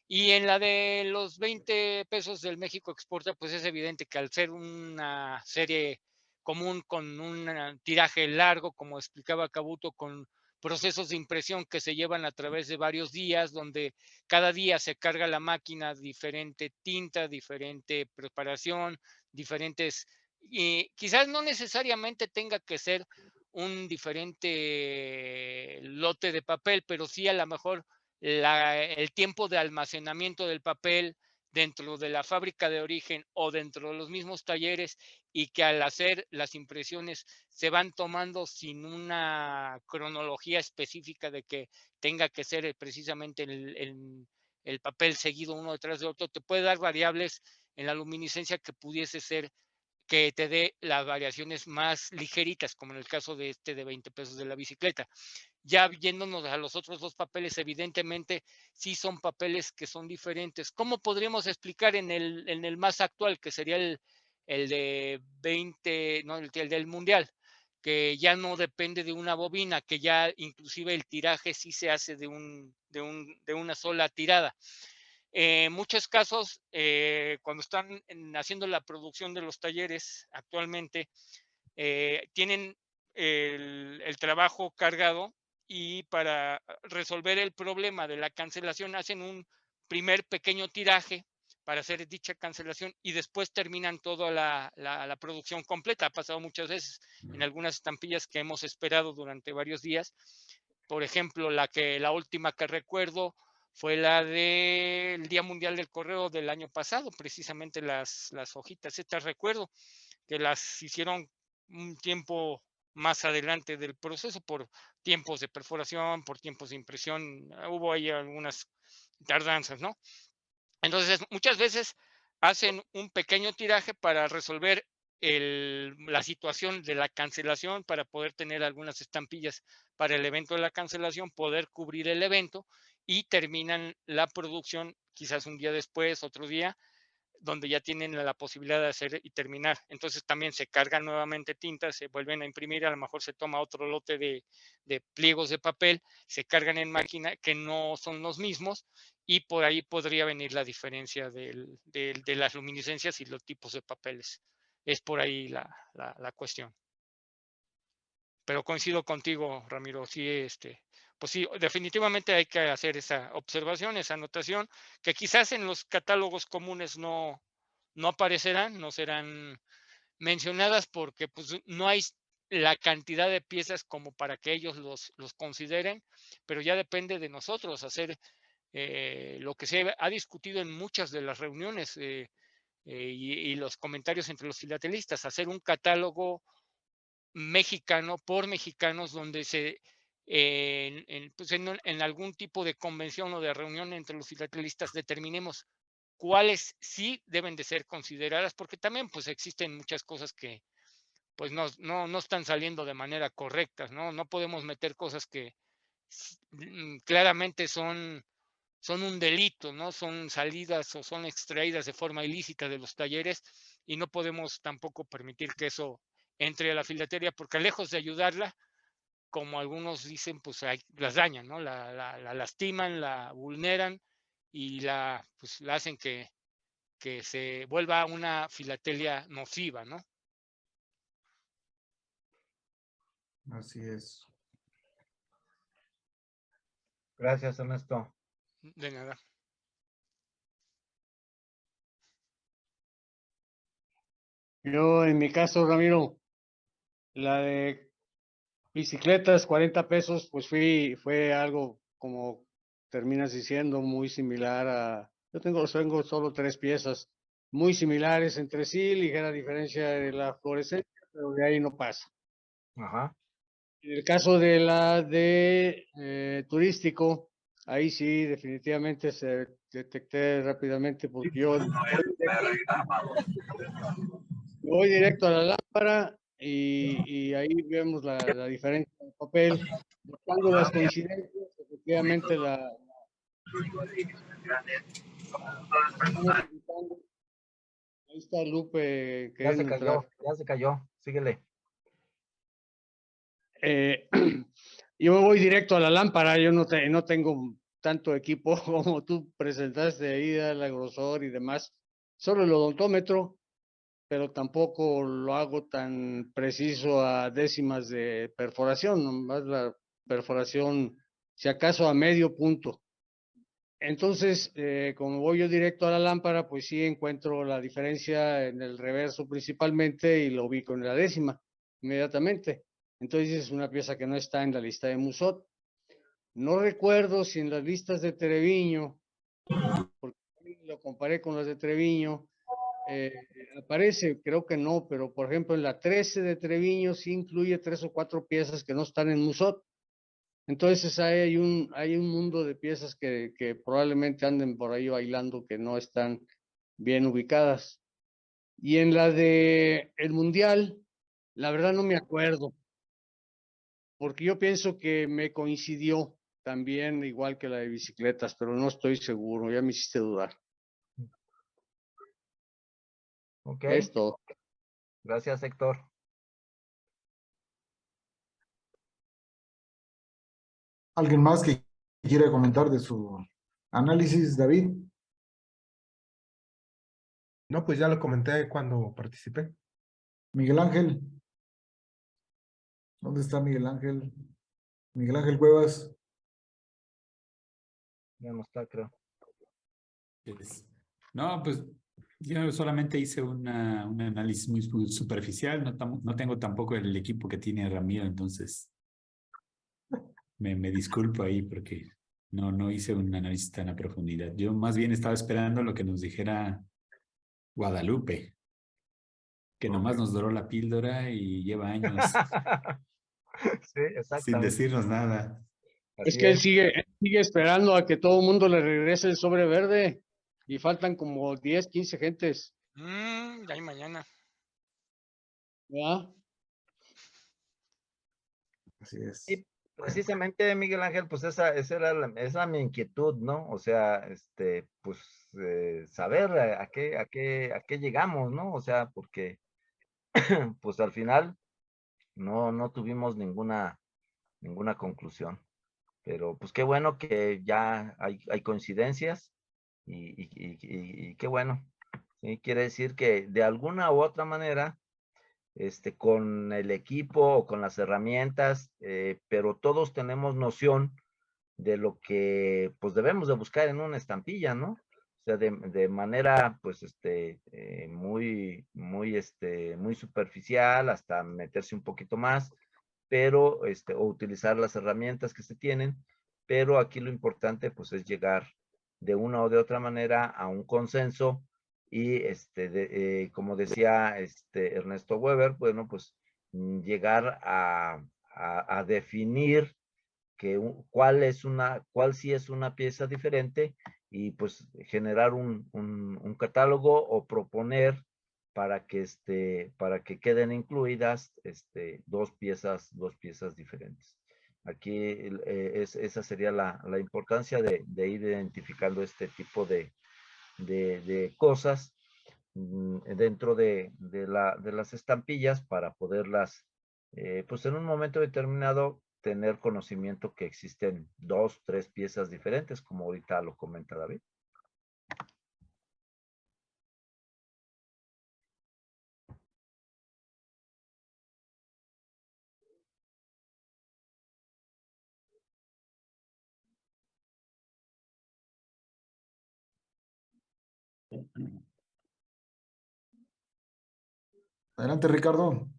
Y en la de los 20 pesos del México Exporta, pues es evidente que al ser una serie común con un tiraje largo, como explicaba Cabuto, con procesos de impresión que se llevan a través de varios días, donde cada día se carga la máquina diferente tinta, diferente preparación, diferentes, y quizás no necesariamente tenga que ser un diferente lote de papel, pero sí a lo mejor el tiempo de almacenamiento del papel dentro de la fábrica de origen o dentro de los mismos talleres y que al hacer las impresiones se van tomando sin una cronología específica de que tenga que ser precisamente el papel seguido uno detrás de otro, te puede dar variables en la luminiscencia que pudiese ser que te dé las variaciones más ligeritas, como en el caso de de 20 pesos de la bicicleta. Ya yéndonos a los otros dos papeles, evidentemente sí son papeles que son diferentes. ¿Cómo podríamos explicar en el más actual, que sería el de 20, no, el del mundial, que ya no depende de una bobina, que ya inclusive el tiraje sí se hace de una sola tirada? En muchos casos, cuando están haciendo la producción de los talleres actualmente, tienen el trabajo cargado y para resolver el problema de la cancelación hacen un primer pequeño tiraje para hacer dicha cancelación y después terminan toda la producción completa. Ha pasado muchas veces en algunas estampillas que hemos esperado durante varios días. Por ejemplo, la última que recuerdo fue la del Día Mundial del Correo del año pasado, precisamente las hojitas estas recuerdo que las hicieron un tiempo más adelante del proceso por tiempos de perforación, por tiempos de impresión, hubo ahí algunas tardanzas, ¿no? Entonces, muchas veces hacen un pequeño tiraje para resolver la situación de la cancelación, para poder tener algunas estampillas para el evento de la cancelación, poder cubrir el evento y terminan la producción quizás un día después, otro día, donde ya tienen la posibilidad de hacer y terminar. Entonces también se cargan nuevamente tintas, se vuelven a imprimir, a lo mejor se toma otro lote de pliegos de papel, se cargan en máquina que no son los mismos, y por ahí podría venir la diferencia de las luminiscencias y los tipos de papeles. Es por ahí la cuestión. Pero coincido contigo, Ramiro, sí, pues sí, definitivamente hay que hacer esa observación, esa anotación, que quizás en los catálogos comunes no aparecerán, no serán mencionadas porque pues no hay la cantidad de piezas como para que ellos los consideren, pero ya depende de nosotros hacer lo que se ha discutido en muchas de las reuniones y los comentarios entre los filatelistas, hacer un catálogo mexicano por mexicanos donde pues en algún tipo de convención o de reunión entre los filatelistas determinemos cuáles sí deben de ser consideradas, porque también pues existen muchas cosas que pues no están saliendo de manera correcta, ¿no? No podemos meter cosas que claramente son un delito, ¿no? Son salidas o son extraídas de forma ilícita de los talleres, y no podemos tampoco permitir que eso entre a la filatería, porque lejos de ayudarla, como algunos dicen, pues las dañan, ¿no? La lastiman, la vulneran y pues, la hacen que se vuelva una filatelia nociva, ¿no? Así es. Gracias, Ernesto. De nada. Yo, en mi caso, Ramiro, la de bicicletas, 40 pesos, pues fue algo, como terminas diciendo, muy similar a... Yo tengo solo 3 piezas, muy similares entre sí, ligera diferencia de la fluorescencia, pero de ahí no pasa. Ajá. En el caso de la de turístico, ahí sí, definitivamente se detecté rápidamente, porque yo voy directo a la lámpara y ahí vemos la diferencia del papel. Buscando las coincidencias, efectivamente ahí está Lupe Ya se queriendo entrar. ya se cayó. Síguele. Yo me voy directo a la lámpara, yo no tengo tanto equipo como tú presentaste ahí, el grosor y demás. Solo el odontómetro, pero tampoco lo hago tan preciso a décimas de perforación, nomás la perforación, si acaso a medio punto. Entonces, como voy yo directo a la lámpara, pues sí encuentro la diferencia en el reverso principalmente y lo ubico en la décima inmediatamente. Entonces es una pieza que no está en la lista de Musot. No recuerdo si en las listas de Treviño, porque lo comparé con las de Treviño, aparece, creo que no, pero por ejemplo en la 13 de Treviño sí incluye 3 o 4 piezas que no están en Musot. Entonces hay un mundo de piezas que probablemente anden por ahí bailando que no están bien ubicadas. Y en la de el Mundial, la verdad no me acuerdo, porque yo pienso que me coincidió también igual que la de bicicletas, pero no estoy seguro, ya me hiciste dudar. Ok. Es todo. Gracias, Héctor. ¿Alguien más que quiera comentar de su análisis, David? No, pues ya lo comenté cuando participé. Miguel Ángel. ¿Dónde está Miguel Ángel? Miguel Ángel Cuevas. Ya no está, creo. No, pues yo solamente hice un análisis muy superficial, no tengo tampoco el equipo que tiene Ramiro, entonces me disculpo ahí porque no hice un análisis tan a profundidad. Yo más bien estaba esperando lo que nos dijera Guadalupe, que nomás nos doró la píldora y lleva años Sí, sin exactamente. decirnos nada. Es Así que él sigue esperando a que todo el mundo le regrese el sobre verde y faltan como 10, 15 gentes, Ya hay mañana. ¿verdad? Así es. Sí, Precisamente, Miguel Ángel, pues esa era mi inquietud, ¿no? O sea, pues saber a qué llegamos, ¿no? O sea, porque pues al final no tuvimos ninguna conclusión. Pero pues qué bueno que ya hay coincidencias y qué bueno. ¿Sí? Quiere decir que de alguna u otra manera, con el equipo o con las herramientas, pero todos tenemos noción de lo que pues debemos de buscar en una estampilla, ¿no? O sea, de manera pues muy superficial hasta meterse un poquito más, pero o utilizar las herramientas que se tienen, pero aquí lo importante pues es llegar de una o de otra manera a un consenso y como decía Ernesto Weber, bueno, pues llegar a definir cuál sí es una pieza diferente y pues generar un catálogo o proponer para que queden incluidas dos piezas diferentes. Aquí esa sería la importancia de ir identificando este tipo de cosas dentro de las estampillas para poderlas, pues en un momento determinado, tener conocimiento que existen 2, 3 piezas diferentes, como ahorita lo comenta David. Adelante, Ricardo.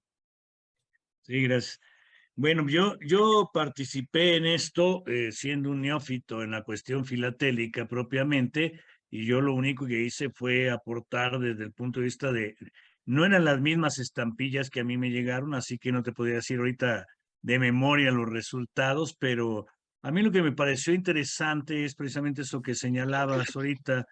Sí, gracias. Bueno, yo participé en esto siendo un neófito en la cuestión filatélica propiamente, y yo lo único que hice fue aportar desde el punto de vista no eran las mismas estampillas que a mí me llegaron, así que no te podría decir ahorita de memoria los resultados, pero a mí lo que me pareció interesante es precisamente eso que señalabas ahorita,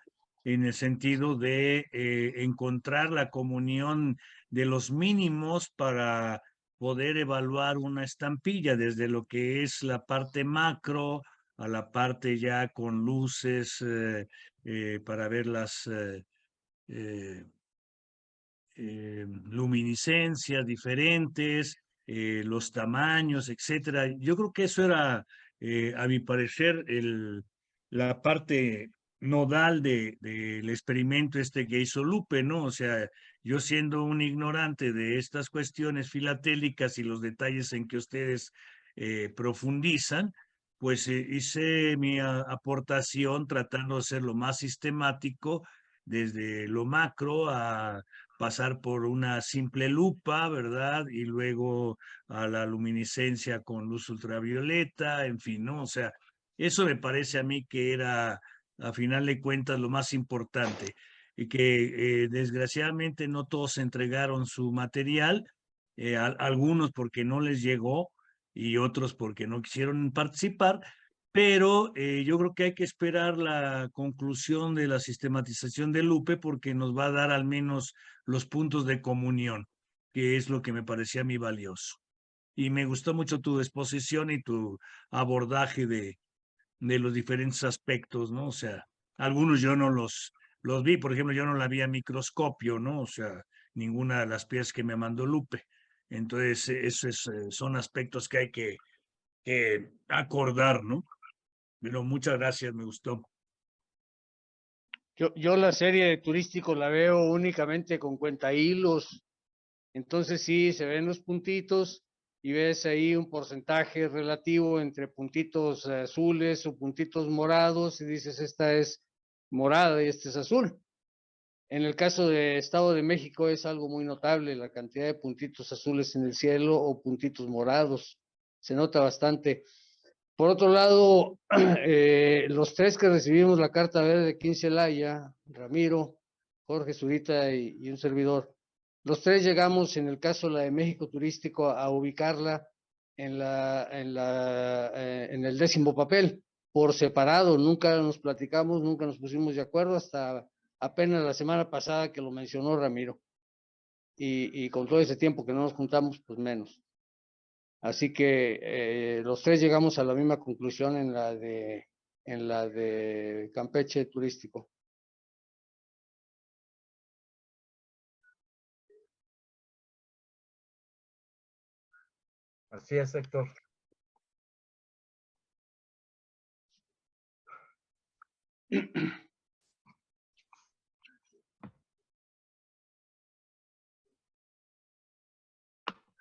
en el sentido de encontrar la comunión de los mínimos para poder evaluar una estampilla, desde lo que es la parte macro a la parte ya con luces para ver las eh, luminiscencias diferentes, los tamaños, etcétera. Yo creo que eso era, a mi parecer, la parte nodal del experimento que hizo Lupe, ¿no? O sea, yo siendo un ignorante de estas cuestiones filatélicas y los detalles en que ustedes profundizan, pues hice mi aportación tratando de ser lo más sistemático desde lo macro a pasar por una simple lupa, ¿verdad? Y luego a la luminiscencia con luz ultravioleta, en fin, ¿no? O sea, eso me parece a mí que era, a final de cuentas, lo más importante. Y que desgraciadamente no todos entregaron su material, algunos porque no les llegó y otros porque no quisieron participar, pero yo creo que hay que esperar la conclusión de la sistematización de Lupe porque nos va a dar al menos los puntos de comunión, que es lo que me parecía a mí valioso. Y me gustó mucho tu exposición y tu abordaje de los diferentes aspectos, ¿no? O sea, algunos yo no los vi, por ejemplo, yo no la vi a microscopio, ¿no? O sea, ninguna de las piezas que me mandó Lupe. Entonces, son aspectos que hay que acordar, ¿no? Pero muchas gracias, me gustó. Yo la serie de turístico la veo únicamente con cuentahilos, entonces sí, se ven los puntitos y ves ahí un porcentaje relativo entre puntitos azules o puntitos morados y dices, esta es morada y este es azul. En el caso de Estado de México es algo muy notable la cantidad de puntitos azules en el cielo o puntitos morados. Se nota bastante. Por otro lado, los tres que recibimos la carta verde aquí en Celaya, Ramiro, Jorge Zurita y un servidor, los tres llegamos, en el caso de la de México Turístico, a ubicarla en el 10º papel, por separado. Nunca nos platicamos, nunca nos pusimos de acuerdo hasta apenas la semana pasada que lo mencionó Ramiro. Y con todo ese tiempo que no nos juntamos, pues menos. Así que los tres llegamos a la misma conclusión en la de Campeche turístico. Así es, Héctor.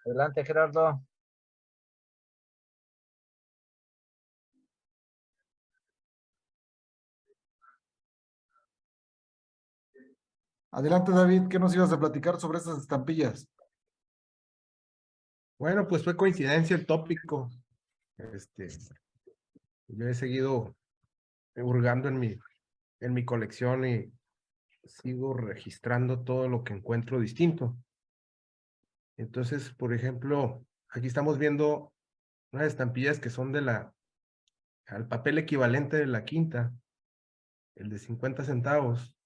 Adelante, Gerardo. Adelante, David, ¿qué nos ibas a platicar sobre estas estampillas? Bueno, pues fue coincidencia el tópico. Yo he seguido hurgando en mi colección y sigo registrando todo lo que encuentro distinto. Entonces, por ejemplo, aquí estamos viendo unas estampillas que son al papel equivalente de la quinta, el de 50 centavos,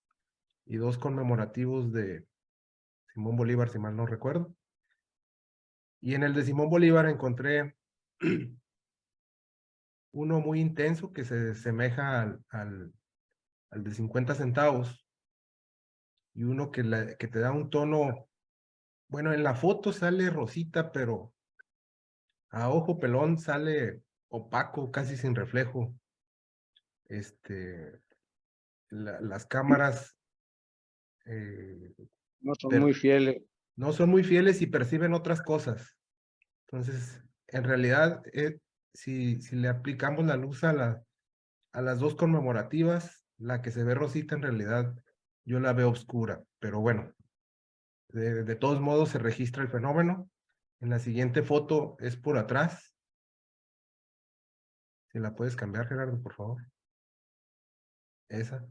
y dos conmemorativos de Simón Bolívar, si mal no recuerdo. Y en el de Simón Bolívar encontré uno muy intenso que se asemeja al de 50 centavos, y uno que te da un tono, bueno, en la foto sale rosita, pero a ojo pelón sale opaco, casi sin reflejo. Las cámaras No son muy fieles. no son muy fieles y perciben otras cosas. Entonces, en realidad, si le aplicamos la luz a las dos conmemorativas, la que se ve rosita en realidad yo la veo oscura, pero bueno, de todos modos se registra el fenómeno. En la siguiente foto es por atrás. Si la puedes cambiar, Gerardo, por favor. Esa.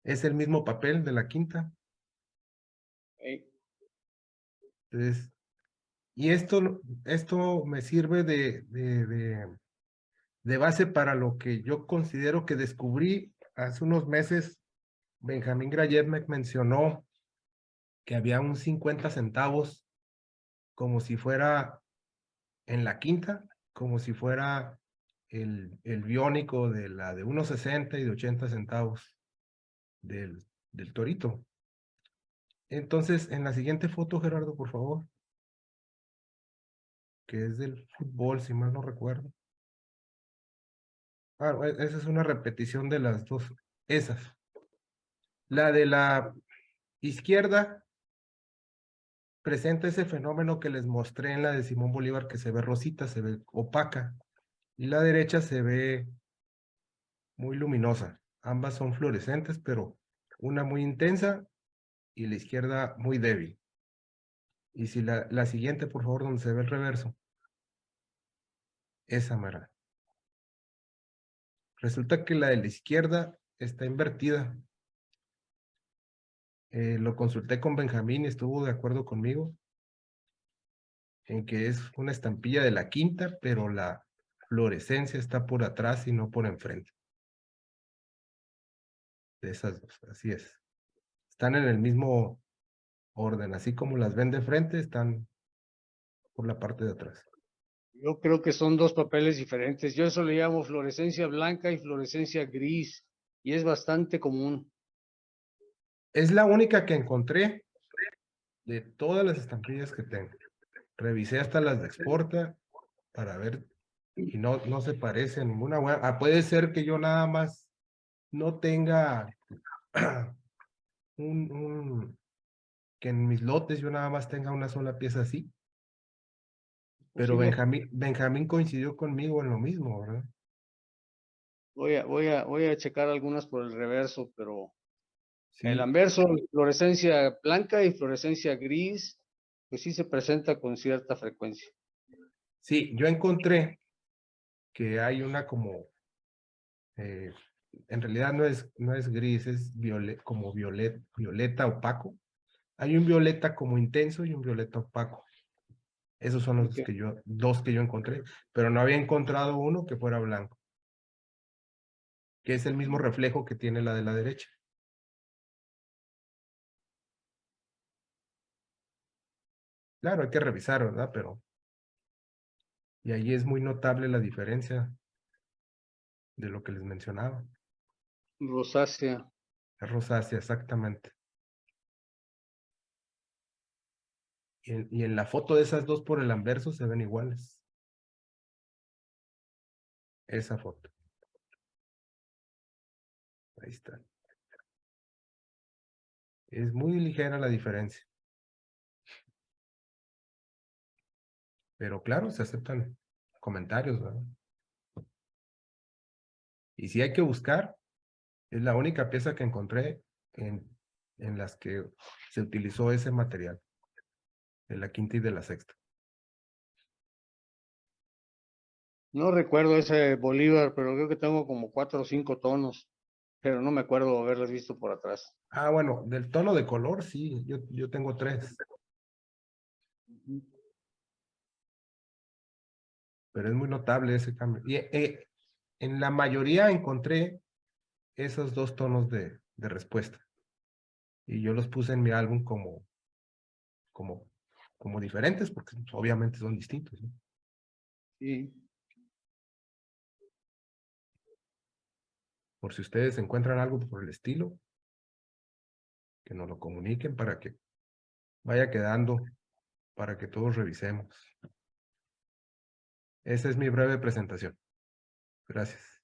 Es el mismo papel de la quinta. Entonces, y esto me sirve de base para lo que yo considero que descubrí hace unos meses. Benjamín Grayev me mencionó que había un 50 centavos como si fuera en la quinta, como si fuera el biónico de la de 1.60 y de 80 centavos del torito. Entonces, en la siguiente foto, Gerardo, por favor, que es del fútbol, si mal no recuerdo. Esa es una repetición de las dos, esas. La de la izquierda presenta ese fenómeno que les mostré en la de Simón Bolívar, que se ve rosita, se ve opaca, y la derecha se ve muy luminosa. Ambas son fluorescentes, pero una muy intensa y la izquierda muy débil. Y si la siguiente, por favor, donde se ve el reverso. Esa mera. Resulta que la de la izquierda está invertida. Lo consulté con Benjamín y estuvo de acuerdo conmigo en que es una estampilla de la quinta, pero la fluorescencia está por atrás y no por enfrente. De esas dos, así es. Están en el mismo orden, así como las ven de frente, están por la parte de atrás. Yo creo que son dos papeles diferentes. Yo eso le llamo fluorescencia blanca y fluorescencia gris, y es bastante común. Es la única que encontré de todas las estampillas que tengo. Revisé hasta las de Exporta para ver y no se parece a ninguna. Puede ser que yo nada más no tenga que en mis lotes yo nada más tenga una sola pieza así. Pero Benjamín coincidió conmigo en lo mismo, ¿verdad? Voy a checar algunas por el reverso, pero Sí. el anverso, fluorescencia blanca y fluorescencia gris, pues sí se presenta con cierta frecuencia. Sí, yo encontré que hay una como, en realidad no es gris, es como violeta opaco. Hay un violeta como intenso y un violeta opaco. Esos son los dos que yo encontré, pero no había encontrado uno que fuera blanco, que es el mismo reflejo que tiene la de la derecha. Claro, hay que revisar, ¿verdad? Pero, y ahí es muy notable la diferencia de lo que les mencionaba. Rosácea. Es rosácea, exactamente. Y en la foto de esas dos por el anverso se ven iguales. Esa foto. Ahí está. Es muy ligera la diferencia. Pero claro, se aceptan comentarios, ¿verdad? Y si hay que buscar, es la única pieza que encontré en las que se utilizó ese material, de la quinta y de la sexta. No recuerdo ese Bolívar, pero creo que tengo como 4 o 5 tonos, pero no me acuerdo haberlos visto por atrás. Ah, bueno, del tono de color, sí, yo tengo 3. Pero es muy notable ese cambio. Y en la mayoría encontré esos 2 tonos de respuesta. Y yo los puse en mi álbum como diferentes, porque obviamente son distintos, ¿no? Sí. Por si ustedes encuentran algo por el estilo, que nos lo comuniquen para que vaya quedando, para que todos revisemos. Esa es mi breve presentación. Gracias.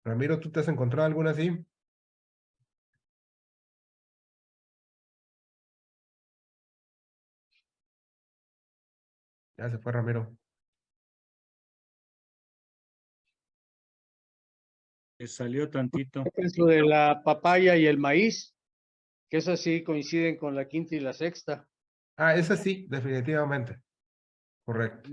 Ramiro, ¿tú te has encontrado alguna así? Ya se fue Ramiro. Salió tantito. Es lo de la papaya y el maíz, que esas sí coinciden con la quinta y la sexta. Ah, esa sí, definitivamente. Correcto.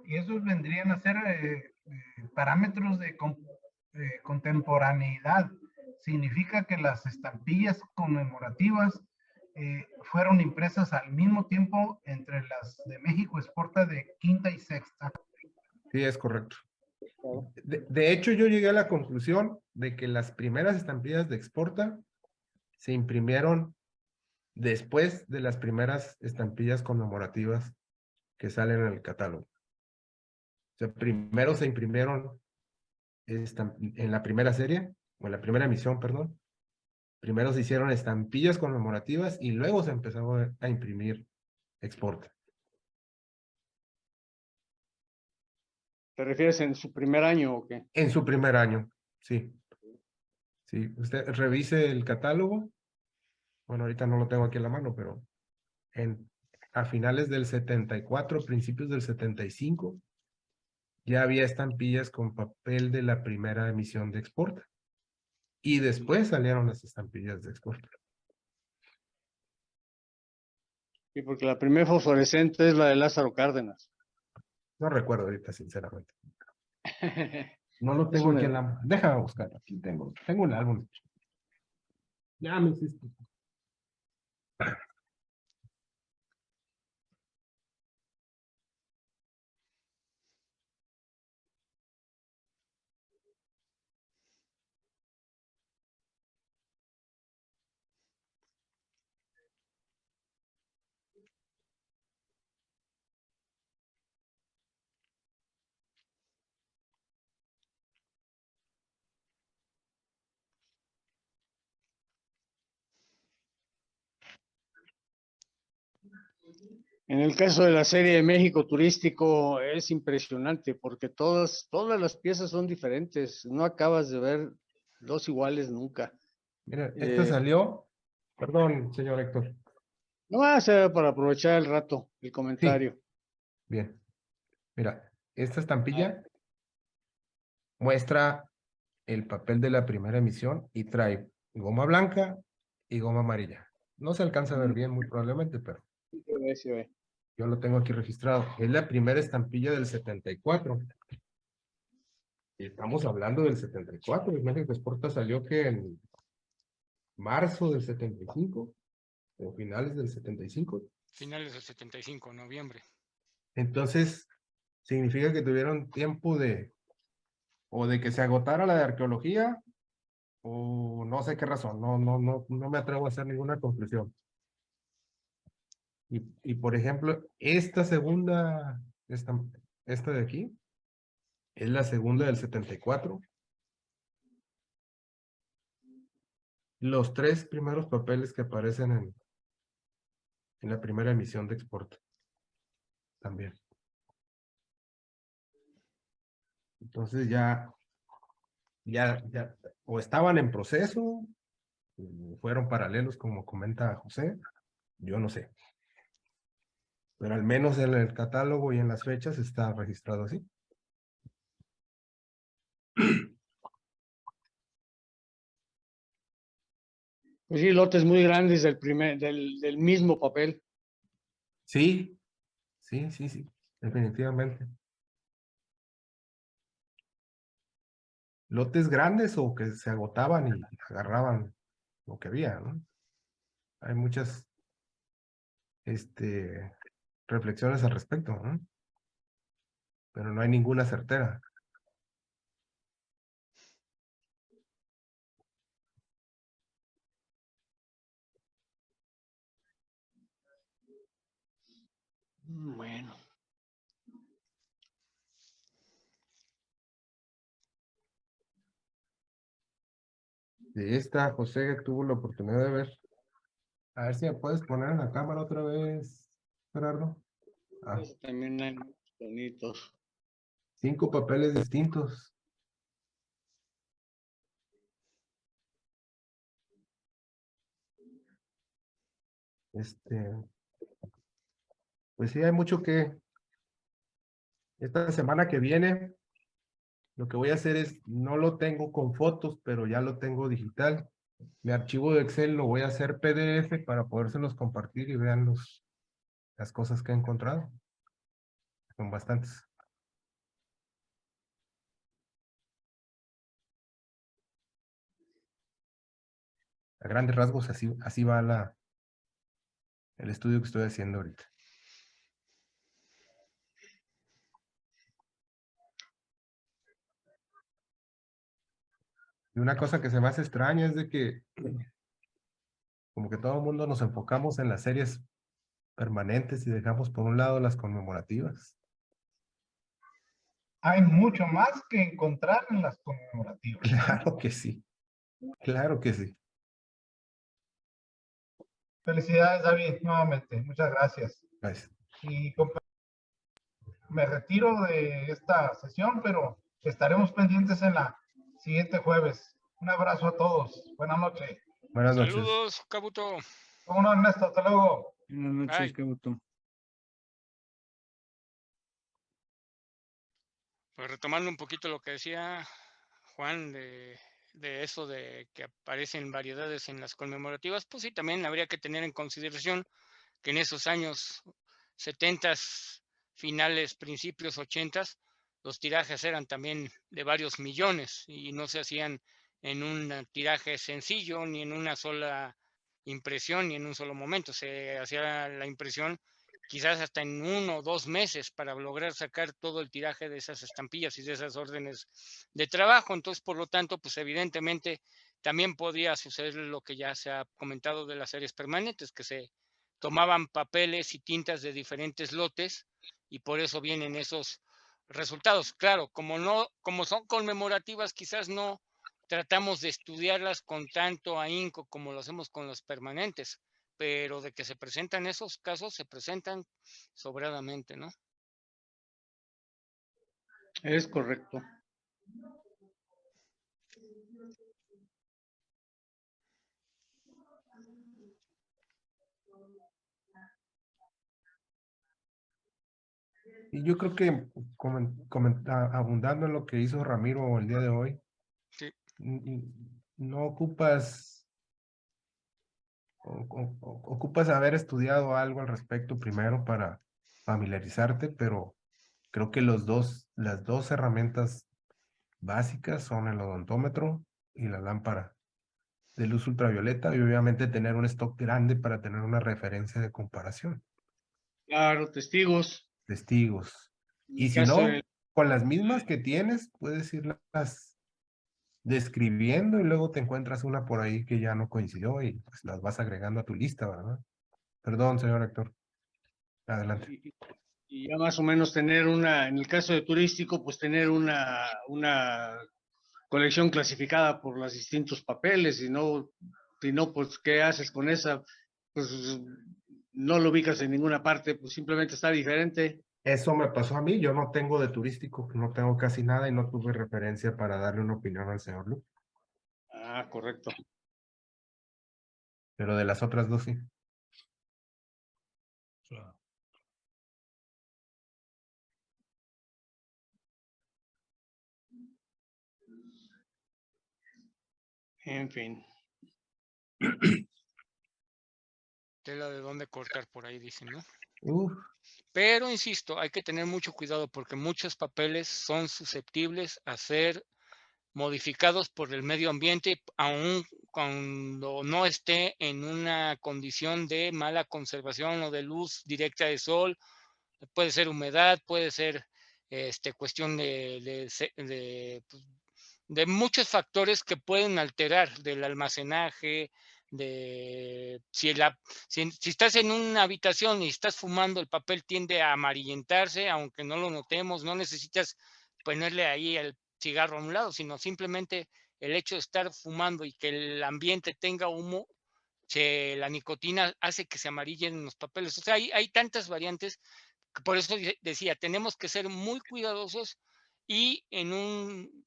Y esos vendrían a ser parámetros de contemporaneidad. Significa que las estampillas conmemorativas fueron impresas al mismo tiempo entre las de México Exporta de quinta y sexta. Sí, es correcto. De hecho, yo llegué a la conclusión de que las primeras estampillas de Exporta se imprimieron después de las primeras estampillas conmemorativas que salen en el catálogo. O sea, primero se imprimieron en la primera serie, o en la primera emisión, perdón. Primero se hicieron estampillas conmemorativas y luego se empezó a imprimir Exporta. ¿Te refieres en su primer año o qué? En su primer año, sí. Sí, usted revise el catálogo. Bueno, ahorita no lo tengo aquí en la mano, pero a finales del 74, principios del 75, ya había estampillas con papel de la primera emisión de Exporta. Y después salieron las estampillas de Exporta. Sí, porque la primera fosforescente es la de Lázaro Cárdenas. No recuerdo ahorita, sinceramente. No lo Es tengo una- aquí en la mano. Déjame buscar. Aquí tengo un álbum. Ya me hiciste. En el caso de la serie de México Turístico es impresionante porque todas las piezas son diferentes. No acabas de ver dos iguales nunca. Mira, esta salió. Perdón, señor Héctor. No va a ser para aprovechar el rato, el Sí, comentario. bien. Mira, esta estampilla muestra el papel de la primera emisión y trae goma blanca y goma amarilla. No se alcanza a ver bien, muy probablemente, pero Sí, ve. yo lo tengo aquí registrado. Es la primera estampilla del 74. Y estamos hablando del 74. El México Exporta salió que en marzo del 75 o finales del 75. Finales del 75, noviembre. Entonces, significa que tuvieron tiempo o de que se agotara la de arqueología, o no sé qué razón, no me atrevo a hacer ninguna conclusión. Y por ejemplo, esta de aquí, es la segunda del 74. Los 3 primeros papeles que aparecen en la primera emisión de exporte. También. Entonces ya, o estaban en proceso, o fueron paralelos, como comenta José, yo no sé. Pero al menos en el catálogo y en las fechas está registrado así. Pues sí, lotes muy grandes del mismo papel. Sí, sí, definitivamente. Lotes grandes o que se agotaban y agarraban lo que había, ¿no? Hay muchas reflexiones al respecto, ¿no? Pero no hay ninguna certera. Bueno. De esta, José tuvo la oportunidad de ver. A ver si me puedes poner en la cámara otra vez, Gerardo. Ah, También hay bonitos. 5 papeles distintos. Pues sí, hay mucho que. Esta semana que viene, lo que voy a hacer es, no lo tengo con fotos, pero ya lo tengo digital. Mi archivo de Excel lo voy a hacer PDF para podérselos compartir y vean las cosas que he encontrado. Son bastantes. A grandes rasgos, así va el estudio que estoy haciendo ahorita. Y una cosa que se me hace extraña es de que como que todo el mundo nos enfocamos en las series permanentes y dejamos por un lado las conmemorativas. Hay mucho más que encontrar en las conmemorativas. Claro que sí, claro que sí. Felicidades, David, nuevamente. Muchas gracias. Gracias. Y me retiro de esta sesión, pero estaremos pendientes en la siguiente jueves. Un abrazo a todos. Buenas noches. Buenas noches. Saludos, Cabuto. ¿Cómo no, Ernesto? Hasta luego. Buenas noches, Bye. Cabuto. Pues retomando un poquito lo que decía Juan de eso de que aparecen variedades en las conmemorativas, pues sí, también habría que tener en consideración que en esos años 70, finales, principios 80, los tirajes eran también de varios millones y no se hacían en un tiraje sencillo, ni en una sola impresión, ni en un solo momento. Se hacía la impresión quizás hasta en 1 o 2 meses para lograr sacar todo el tiraje de esas estampillas y de esas órdenes de trabajo. Entonces, por lo tanto, pues evidentemente también podía suceder lo que ya se ha comentado de las series permanentes, que se tomaban papeles y tintas de diferentes lotes y por eso vienen esos resultados. Claro, como son conmemorativas, quizás no tratamos de estudiarlas con tanto ahínco como lo hacemos con los permanentes, pero de que se presentan esos casos, se presentan sobradamente, ¿no? Es correcto. Y yo creo que abundando en lo que hizo Ramiro el día de hoy, Sí. no ocupas ocupas haber estudiado algo al respecto primero para familiarizarte, pero creo que las dos herramientas básicas son el odontómetro y la lámpara de luz ultravioleta y obviamente tener un stock grande para tener una referencia de comparación. Claro, testigos. testigos. En Y el si caso no, del- con las mismas que tienes, puedes irlas describiendo y luego te encuentras una por ahí que ya no coincidió y pues las vas agregando a tu lista, ¿verdad? Perdón, señor Héctor. Adelante. y ya más o menos tener una, en el caso de turístico, pues tener una colección clasificada por los distintos papeles, si no, pues, ¿qué haces con esa? Pues no lo ubicas en ninguna parte, pues simplemente está diferente. Eso me pasó a mí, yo no tengo de turístico, no tengo casi nada y no tuve referencia para darle una opinión al señor Lu, Ah, correcto. pero de las otras dos sí. En fin. Tela de dónde cortar por ahí, dicen, ¿no? Uf, Pero insisto, hay que tener mucho cuidado porque muchos papeles son susceptibles a ser modificados por el medio ambiente, aun cuando no esté en una condición de mala conservación o de luz directa de sol. Puede ser humedad, puede ser cuestión de muchos factores que pueden alterar del almacenaje, de si estás en una habitación y estás fumando, el papel tiende a amarillentarse, aunque no lo notemos, no necesitas ponerle ahí el cigarro a un lado, sino simplemente el hecho de estar fumando y que el ambiente tenga humo, la nicotina hace que se amarillen los papeles. O sea, hay tantas variantes que por eso decía, tenemos que ser muy cuidadosos y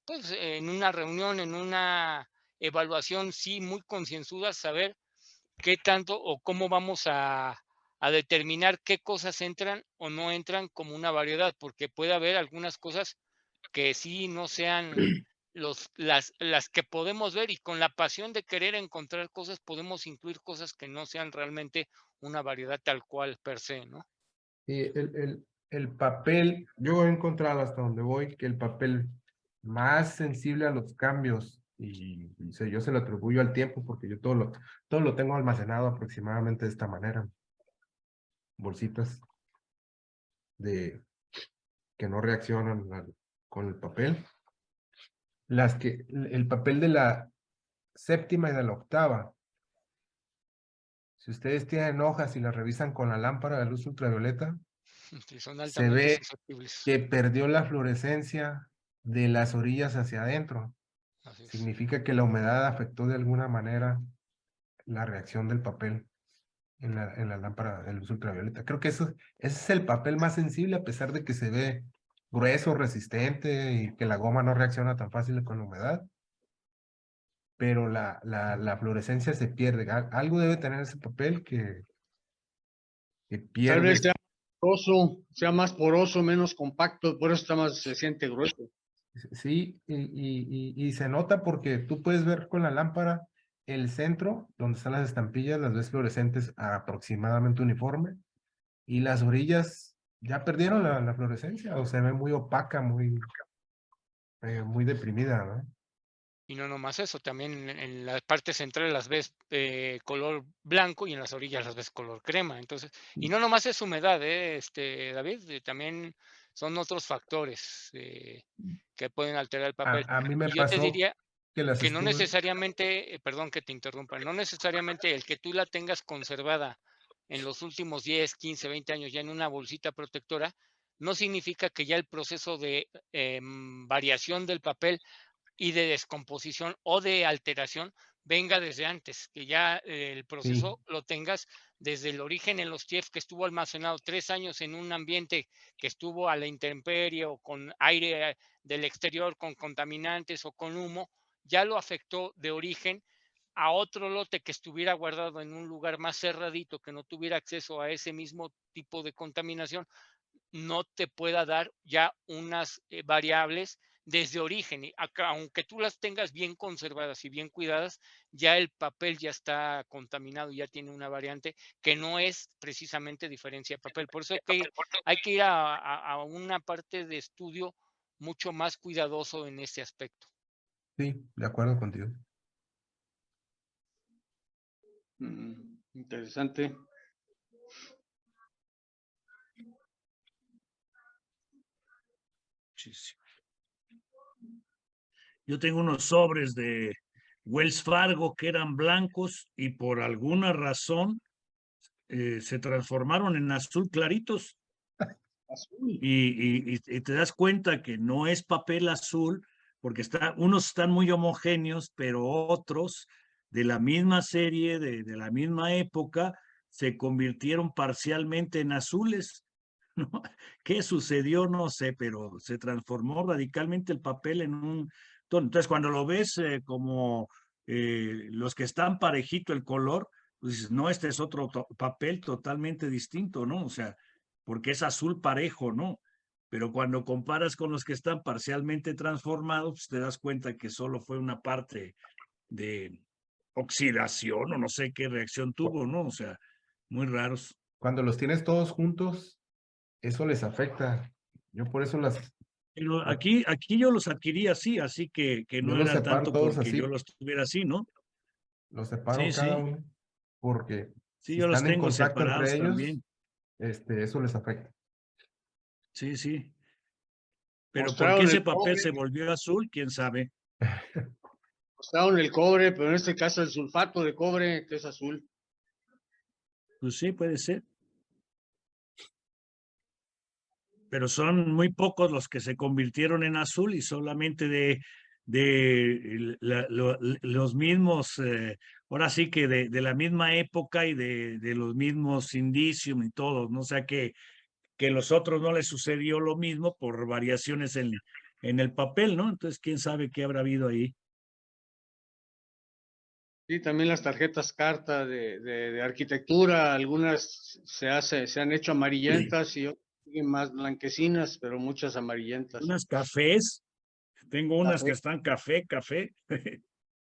pues, en una reunión, en una evaluación, sí, muy concienzuda, saber qué tanto o cómo vamos a determinar qué cosas entran o no entran como una variedad, porque puede haber algunas cosas que sí no sean las que podemos ver, y con la pasión de querer encontrar cosas podemos incluir cosas que no sean realmente una variedad tal cual per se, ¿no? y el papel, yo he encontrado hasta donde voy que el papel más sensible a los cambios, yo se lo atribuyo al tiempo porque yo todo lo tengo almacenado aproximadamente de esta manera. Bolsitas que no reaccionan con el papel. El papel de la séptima y de la octava. Si ustedes tienen hojas y las revisan con la lámpara de luz ultravioleta, Sí, son se altamente ve susceptibles. que perdió la fluorescencia de las orillas hacia adentro. Así es. Significa que la humedad afectó de alguna manera la reacción del papel en la lámpara de luz ultravioleta. Creo que ese es el papel más sensible, a pesar de que se ve grueso, resistente y que la goma no reacciona tan fácil con la humedad. Pero la fluorescencia se pierde. Algo debe tener ese papel que Tal pierde. vez sea más poroso, menos compacto, por eso se siente grueso. Sí, y se nota porque tú puedes ver con la lámpara el centro, donde están las estampillas, las ves fluorescentes aproximadamente uniforme, y las orillas ya perdieron la fluorescencia, o se ve muy opaca, muy deprimida, ¿no? Y no nomás eso, también en la parte central las ves color blanco y en las orillas las ves color crema. Entonces, y no nomás es humedad, David, también son otros factores que pueden alterar el papel. A mí me Y yo te pasó diría que las que no estuve... necesariamente, perdón que te interrumpa, no necesariamente el que tú la tengas conservada en los últimos 10, 15, 20 años ya en una bolsita protectora, no significa que ya el proceso de variación del papel y de descomposición o de alteración venga desde antes, que ya el proceso Sí, lo tengas desde el origen en los TIEF, que estuvo almacenado 3 años en un ambiente que estuvo a la intemperie o con aire del exterior, con contaminantes o con humo, ya lo afectó de origen a otro lote que estuviera guardado en un lugar más cerradito, que no tuviera acceso a ese mismo tipo de contaminación, no te pueda dar ya unas variables desde origen. Y aunque tú las tengas bien conservadas y bien cuidadas, ya el papel ya está contaminado, ya tiene una variante que no es precisamente diferencia de papel. Por eso hay que ir a una parte de estudio mucho más cuidadoso en ese aspecto. sí, de acuerdo contigo. Interesante. muchísimo. Yo tengo unos sobres de Wells Fargo que eran blancos y por alguna razón se transformaron en azul claritos. Y te das cuenta que no es papel azul, porque unos están muy homogéneos, pero otros de la misma serie, de la misma época, se convirtieron parcialmente en azules. ¿No? ¿Qué sucedió? No sé, pero se transformó radicalmente el papel en un tono. Entonces, cuando lo ves como los que están parejito el color, pues dices, no, este es otro papel totalmente distinto, ¿no? O sea, porque es azul parejo, ¿no? Pero cuando comparas con los que están parcialmente transformados, pues te das cuenta que solo fue una parte de oxidación o no sé qué reacción tuvo, ¿no? O sea, muy raros. Cuando los tienes todos juntos, eso les afecta. Yo por eso Pero aquí yo los adquirí así que yo no los era separo tanto todos porque así. yo los tuviera así, ¿no? Los separo Sí, cada sí. uno, porque Sí, si yo los están en tengo contacto separados entre ellos, también. eso les afecta. Sí, sí. Pero ¿por Mostraron qué ese el papel cobre, se volvió azul? ¿Quién sabe? mostraron el cobre, pero en este caso el sulfato de cobre, que es azul. Pues sí, puede ser. Pero son muy pocos los que se convirtieron en azul y solamente los mismos, ahora sí que de la misma época y de los mismos indicios y todos, ¿no? O sea que los otros no les sucedió lo mismo por variaciones en el papel, ¿no? Entonces, quién sabe qué habrá habido ahí. Sí, también las tarjetas carta de arquitectura, algunas se han hecho amarillentas y otras siguen más blanquecinas, pero muchas amarillentas. Unas cafés, tengo unas que Café. están café.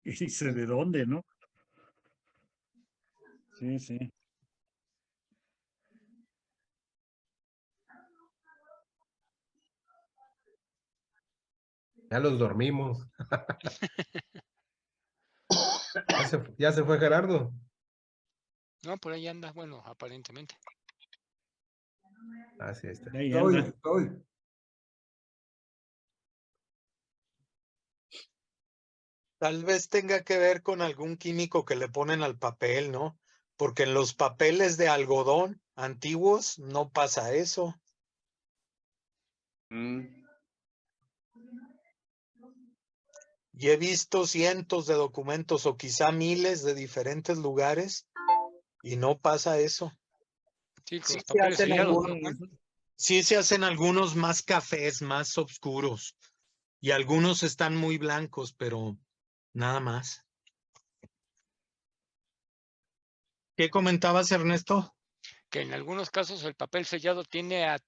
Y dice, ¿de dónde, no? Sí, sí. Ya los dormimos. Ya se fue Gerardo. No, por ahí anda, bueno, aparentemente. Ah, sí, ahí está. Ahí Estoy, anda. estoy. Tal vez tenga que ver con algún químico que le ponen al papel, ¿no? Porque en los papeles de algodón antiguos no pasa eso. Y he visto cientos de documentos o quizá miles de diferentes lugares y no pasa eso. Sí, Sí los se papeles hacen sellados, ¿no, algunos, Juan? sí se hacen algunos más cafés, más oscuros y algunos están muy blancos, pero nada más. ¿Qué comentabas, Ernesto? Que en algunos casos el papel sellado tiene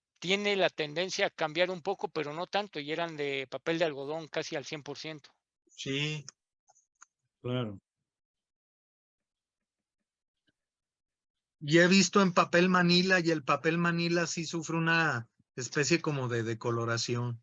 la tendencia a cambiar un poco, pero no tanto, y eran de papel de algodón casi al 100%. Sí. Claro. Y he visto en papel manila y el papel manila sí sufre una especie como de decoloración.